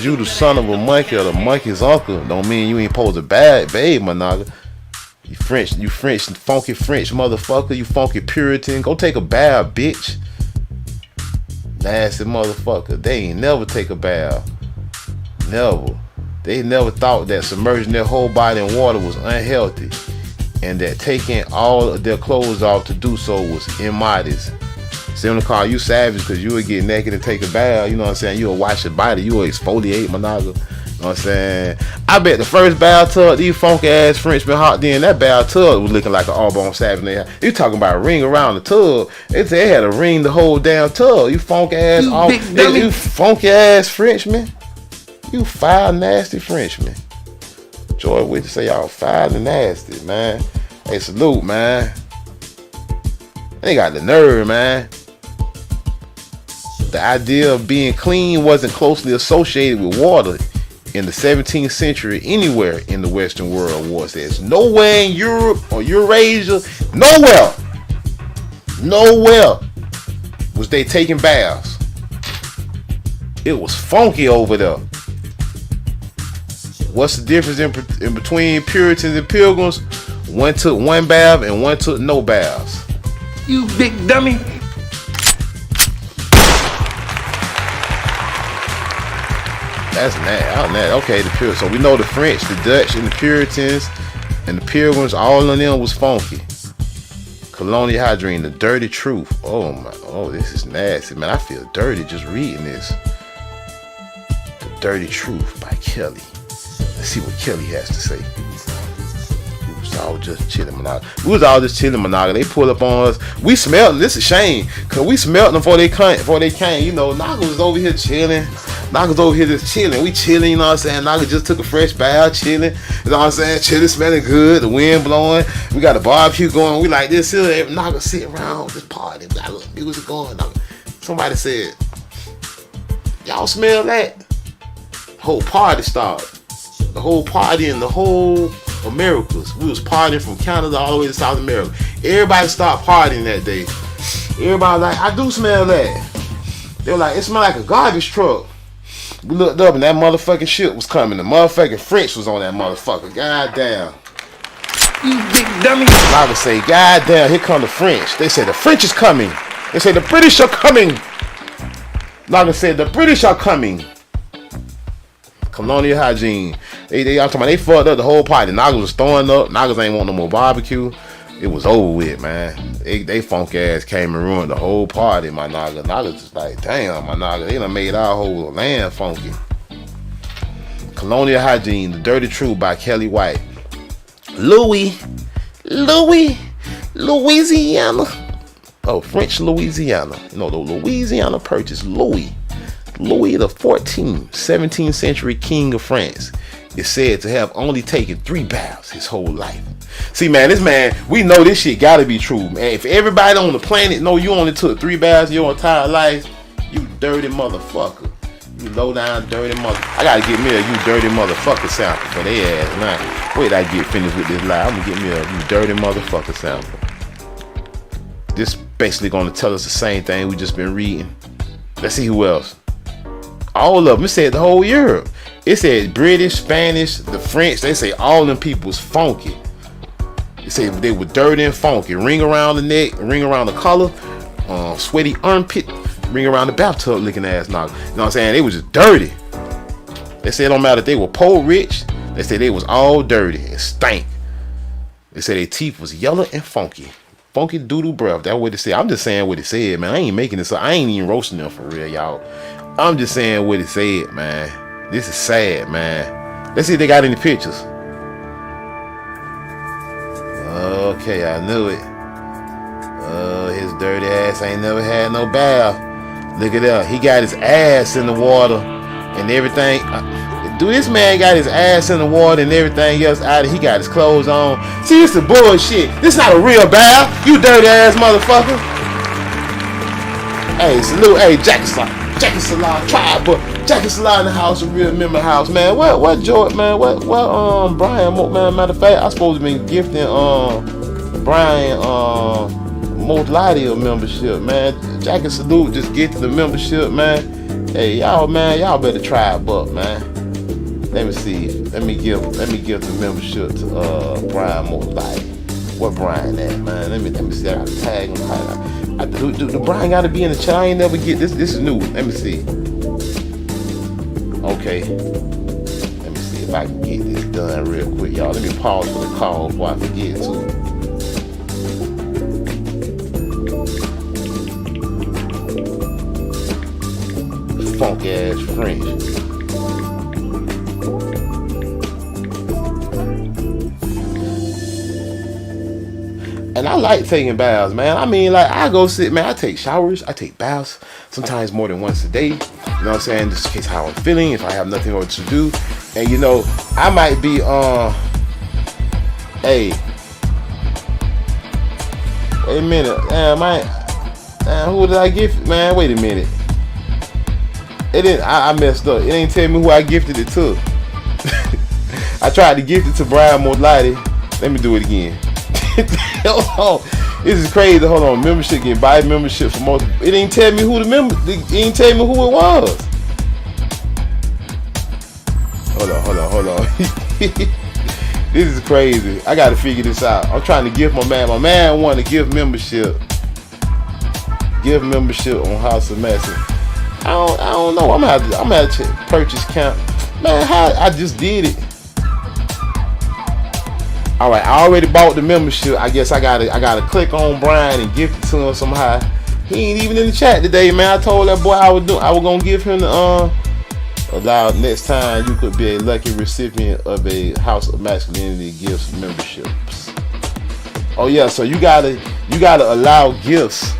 you the son of a monkey or the monkey's uncle don't mean you ain't supposed to babe, my nigga. You French, funky French motherfucker, you funky Puritan. Go take a bath, bitch. Nasty motherfucker. They ain't never take a bath. Never. They never thought that submerging their whole body in water was unhealthy, and that taking all of their clothes off to do so was immodest. See, I'm gonna call you savage because you would get naked and take a bath. You know what I'm saying? You'll wash your body. You'll exfoliate, my nigga. You know what I'm saying? I bet the first bathtub these funky ass Frenchmen hopped in, that bathtub was looking like an Aubon savage. You talking about a ring around the tub. They had a ring the whole damn tub. You funky ass, you funky ass Frenchmen. You foul, nasty Frenchmen. Joy with to say y'all foul and nasty, man. Hey, salute, man. They got the nerve, man. The idea of being clean wasn't closely associated with water in the 17th century anywhere in the Western world. War says nowhere in Europe or Eurasia, nowhere was they taking baths. It was funky over there. What's the difference in between Puritans and Pilgrims? One took 1 bath and one took no baths. You big dummy. That's mad. Okay, the Puritans. So we know the French, the Dutch, and the Puritans, and the Pilgrims. All of them was funky. Colonial Hygiene, the dirty truth. This is nasty, man. I feel dirty just reading this. The Dirty Truth by Kelly. Let's see what Kelly has to say. We was all just chilling, monogamous. They pulled up on us. We smelled them. This is a shame, cause we smelled them before they came. You know, Naga was over here chilling. Naga's over here just chilling. We chilling, you know what I'm saying? Naga just took a fresh bath, chilling. You know what I'm saying? Chilling, smelling good. The wind blowing. We got a barbecue going. We like this here. Naga sit around this party. Got a little music going. Somebody said, y'all smell that? The whole party started. The whole party in the whole Americas. We was partying from Canada all the way to South America. Everybody started partying that day. Everybody like, I do smell that. They were like, it smell like a garbage truck. We looked up and that motherfucking shit was coming. The motherfucking French was on that motherfucker. God damn. You big dummy. I would say, God damn, here come the French. They say the French is coming. They say the British are coming. Naga said the British are coming. Colonial hygiene. They all talking about they fucked up the whole party. Nagas was throwing up. Nagas ain't want no more barbecue. It was over with, man. They funk ass came and ruined the whole party, my Naga. Nagas just like, damn, my Naga. They done made our whole land funky. Colonial Hygiene, The Dirty Truth by Kelly White. Louisiana. Oh, French Louisiana. No, the Louisiana Purchase. Louis the 14th, 17th century king of France is said to have only taken 3 baths his whole life. See, man, this man, we know this shit gotta be true, man. If everybody on the planet know you only took 3 baths your entire life, you dirty motherfucker. You low down dirty mother. I gotta get me a you dirty motherfucker sample for their ass, man. Wait, I get finished with this lie. I'm gonna get me a you dirty motherfucker sample. This basically gonna tell us the same thing we just been reading. Let's see who else. All of them. It said the whole Europe. It said British, Spanish, the French. They say all them people was funky. They say they were dirty and funky. Ring around the neck, ring around the collar, sweaty armpit, ring around the bathtub looking ass knock. You know what I'm saying? They was just dirty. They said it don't matter if they were poor, rich. They said they was all dirty and stank. They said their teeth was yellow and funky. Funky doodle breath. That's what it said. I'm just saying what it said, man. I ain't making this up. I ain't even roasting them for real, y'all. I'm just saying what it said, man. This is sad, man. Let's see if they got any pictures. Okay, I knew it. His dirty ass ain't never had no bath. Look at that. He got his ass in the water and everything. Dude, this man got his ass in the water and everything else out of. He got his clothes on. See, it's the bullshit. This not a real bath. You dirty ass motherfucker. Hey, salute. Hey, Jackie Salah, tribe, but Jackie Salah in the house, a real member house, man. What George, man? What Brian, man? Matter of fact, I supposed to be gifting Brian Motladi a membership, man. Jackie salute, just get to the membership, man. Hey, y'all, man, y'all better tribe up, man. Let me see. Let me give the membership to Brian Motladi. Where Brian at, man? Let me see. I gotta tag him. Do Brian gotta be in the chat? I ain't never get this. This is new. Let me see. Okay. Let me see if I can get this done real quick, y'all. Let me pause for the call before I forget to. Funk ass French. And I like taking baths, man. I mean, like, I go sit, man. I take showers. I take baths. Sometimes more than once a day. You know what I'm saying? Just in case how I'm feeling. If I have nothing else to do. And, you know, I might be, hey. Wait a minute. Damn, who did I gift? Man, wait a minute. It didn't, I messed up. It ain't tell me who I gifted it to. I tried to gift it to Brian Motladi. Let me do it again. Hold on. This is crazy. Hold on. Membership, get buy membership for most. It ain't tell me who the member. It ain't tell me who it was. Hold on. This is crazy. I gotta figure this out. I'm trying to give my man. My man want to give membership. Give membership on House of Messing. I don't know. I'm gonna have to purchase count. Man, how I just did it. Alright, I already bought the membership. I guess I gotta click on Brian and gift it to him somehow. He ain't even in the chat today, man. I told that boy I was gonna give him the allow next time you could be a lucky recipient of a House of Masculinity Gifts memberships. Oh yeah, so you gotta allow gifts.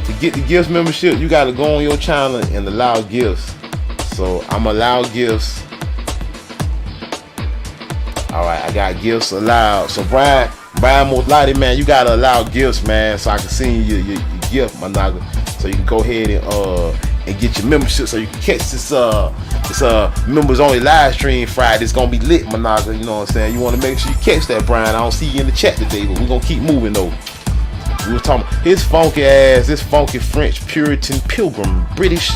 To get the gifts membership, you gotta go on your channel and allow gifts. So I'm allow gifts. Alright, I got gifts allowed. So Brian Motladi, man, you gotta allow gifts, man, so I can send you your gift, my nigga. So you can go ahead and get your membership so you can catch this members only live stream Friday. It's gonna be lit, my nigga. You know what I'm saying? You wanna make sure you catch that, Brian. I don't see you in the chat today, but we're gonna keep moving though. We were talking about his funky ass, this funky French, Puritan, Pilgrim, British,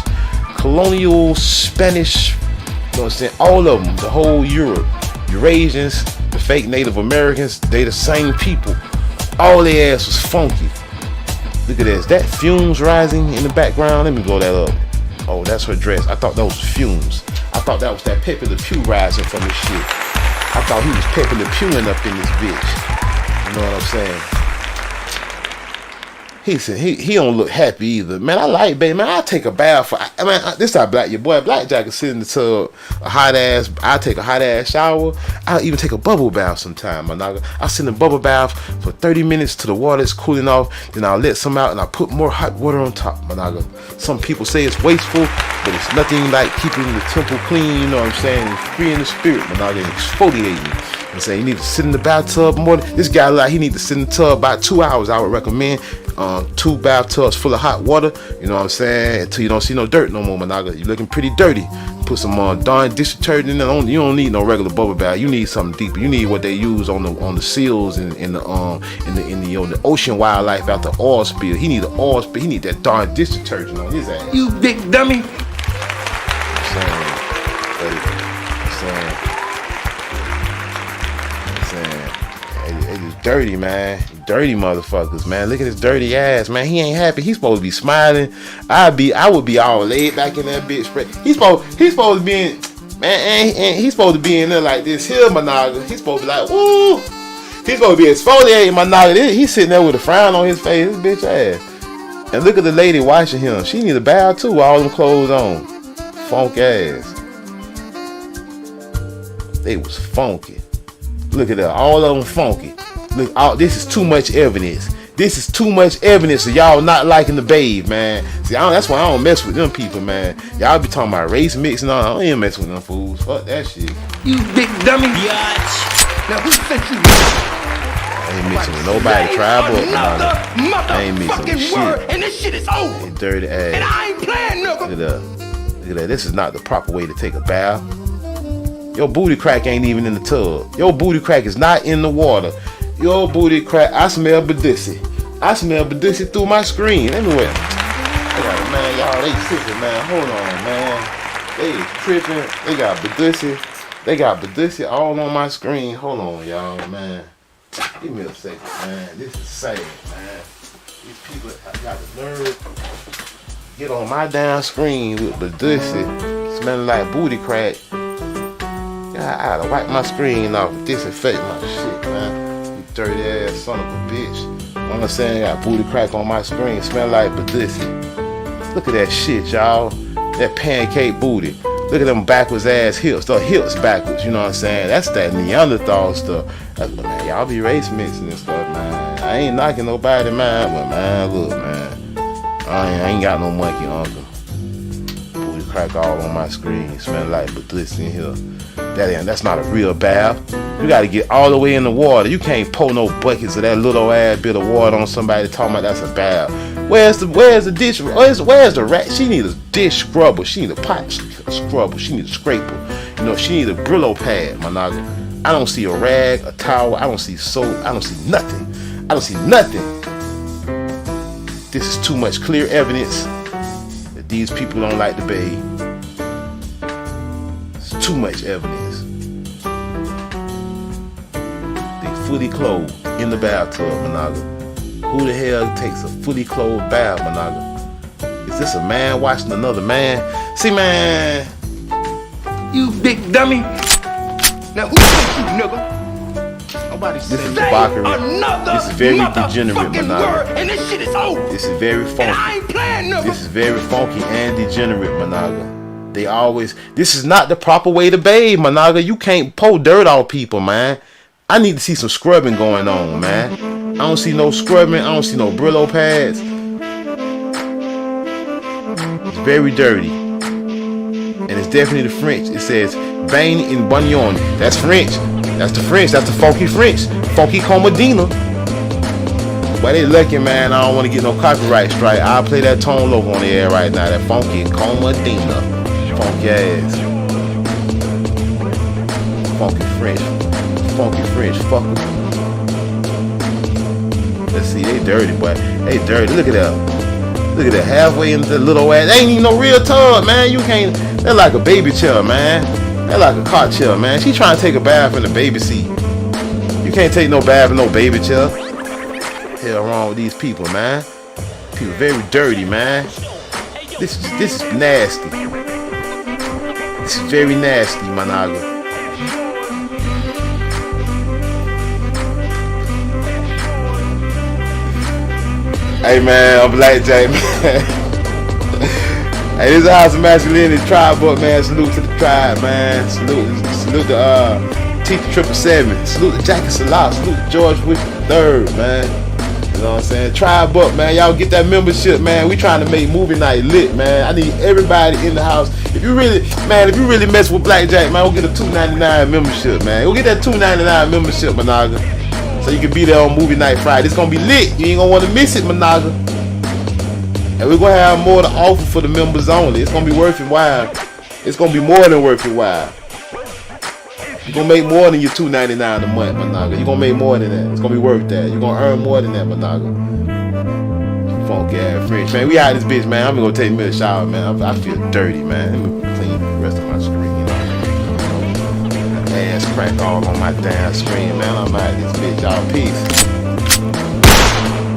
colonial, Spanish, you know what I'm saying? All of them, the whole Europe. Eurasians, the fake Native Americans, they the same people. All their ass was funky. Look at this. That fumes rising in the background. Let me blow that up. Oh, that's her dress. I thought that was fumes. I thought that was that Pepe Le Pew rising from this shit. I thought he was Pepe Le Pewing up in this bitch. You know what I'm saying? He said he don't look happy either. Man, I like baby. Man, I take a bath for. I mean, this how black your boy Blackjack can sit in the tub, a hot ass. I take a hot ass shower. I'll even take a bubble bath sometime, my nigga. I'll sit in a bubble bath for 30 minutes till the water is cooling off. Then I'll let some out and I'll put more hot water on top, my nigga. Some people say it's wasteful, but it's nothing like keeping the temple clean. You know what I'm saying? It's free in the spirit, my nigga. Exfoliating. I'm saying you need to sit in the bathtub more. This guy like he need to sit in the tub about 2 hours. I would recommend 2 bathtubs full of hot water. You know what I'm saying? Until you don't see no dirt no more, my nigga. You're looking pretty dirty. Put some darn dish detergent in there. You don't need no regular bubble bath. You need something deeper. You need what they use on the seals in the ocean wildlife after oil spill. He need the oil spill. He need that darn dish detergent on his ass. You big dummy. Dirty, man. Dirty motherfuckers, man. Look at his dirty ass, man. He ain't happy. He's supposed to be smiling. I would be all laid back in that bitch. He's supposed to be in, man, and he's supposed to be in there like this here, my nigga. He's supposed to be like, woo. He's supposed to be exfoliating, my nigga. He's sitting there with a frown on his face, his bitch ass. And look at the lady washing him. She need a bath too, with all them clothes on. Funk ass. They was funky. Look at that, all of them funky. Look, this is too much evidence. This is too much evidence of y'all not liking the babe, man. See, that's why I don't mess with them people, man. Y'all be talking about race mix and all. I don't even mess with them fools. Fuck that shit. You big dummy. Now who sent you? I ain't mixing with nobody. Tribal. I ain't mixing with shit. And this shit is over. Hey, dirty ass. And I ain't playing, nigga. Look at that. Look at that. This is not the proper way to take a bath. Your booty crack ain't even in the tub. Your booty crack is not in the water. Your booty crack. I smell Badussi. I smell Badussi through my screen. Anyway. Man, y'all, they tripping, man. Hold on, man. They is tripping. They got Badussi. They got Badussi all on my screen. Hold on, y'all, man. Give me a second, man. This is sad, man. These people got the nerve. Get on my damn screen with Badussi. Smelling like booty crack. I gotta wipe my screen off and disinfect my shit, man. You dirty ass son of a bitch. I'm saying I got booty crack on my screen, smell like Badussi. Look at that shit, y'all. That pancake booty. Look at them backwards ass hips. The hips backwards, you know what I'm saying? That's that Neanderthal stuff. Man, y'all be race mixing and stuff, man. I ain't knocking nobody, man, but man, look, man. I ain't got no monkey, uncle. Booty crack all on my screen, smell like Badussi in here. That's not a real bath. You gotta get all the way in the water. You can't pour no buckets of that little ass bit of water on somebody talking about that's a bath. Where's the dish? Where's the rat? She need a dish scrubber. She need a pot scrubber. She need a scraper. You know, she need a Brillo pad, my nigga. I don't see a rag, a towel. I don't see soap. I don't see nothing. I don't see nothing. This is too much clear evidence that these people don't like the babe. It's too much evidence. They fully clothed in the bathtub, my nigga. Who the hell takes a fully clothed bath, my nigga? Is this a man watching another man? See, man. You big dummy. Now who sent you, nigga? Nobody said this is debauchery. This is very degenerate, my nigga. And this shit is over. This is very funky. And I ain't playing, nigga. This is very funky and degenerate, my nigga. This is not the proper way to bathe, my nigga. You can't pour dirt on people, man. I need to see some scrubbing going on, man. I don't see no scrubbing. I don't see no Brillo pads. It's very dirty. And it's definitely the French. It says bain in Bagnon. That's French. That's the French. That's the funky French. Funky Comodina. But they lucky, man. I don't want to get no copyright strike. I'll play that tone logo on the air right now. That funky Comodina. Funky ass. Funky French. Funky French. Fucker. Let's see. They dirty, boy. They dirty. Look at that. Look at that. Halfway into the little ass. They ain't even no real tub, man. You can't. They're like a baby chair, man. They're like a car chair, man. She trying to take a bath in the baby seat. You can't take no bath in no baby chair. Hell wrong with these people, man. People very dirty, man. This is nasty. This is very nasty, my nigga. Hey man, I'm Blackjack, man. Hey, this is a House of Masculinity Tribe Book, man. Salute to the tribe, man. Salute to Teacher 777. Salute to Jackie Salah. Salute to George Bush III, man. You know what I'm saying? Tribe Book, man. Y'all get that membership, man. We trying to make movie night lit, man. I need everybody in the house. If you really mess with Blackjack, man, we'll get a $2.99 membership, man. We'll get that $2.99 membership, Managa. So you can be there on movie night Friday. It's gonna be lit. You ain't gonna want to miss it, Managa. And we're gonna have more to offer for the members only. It's gonna be worth it while. It's gonna be more than worth it while. You're gonna make more than your $2.99 a month, Managa. You're gonna make more than that. It's gonna be worth that. You're gonna earn more than that, Managa. Funky ass French, man. We out this bitch, man. I'm gonna go take me a shower, man. I feel dirty, man. Let me clean the rest of my screen. Ass crack all on my damn screen, man. I'm out of this bitch, y'all. Peace.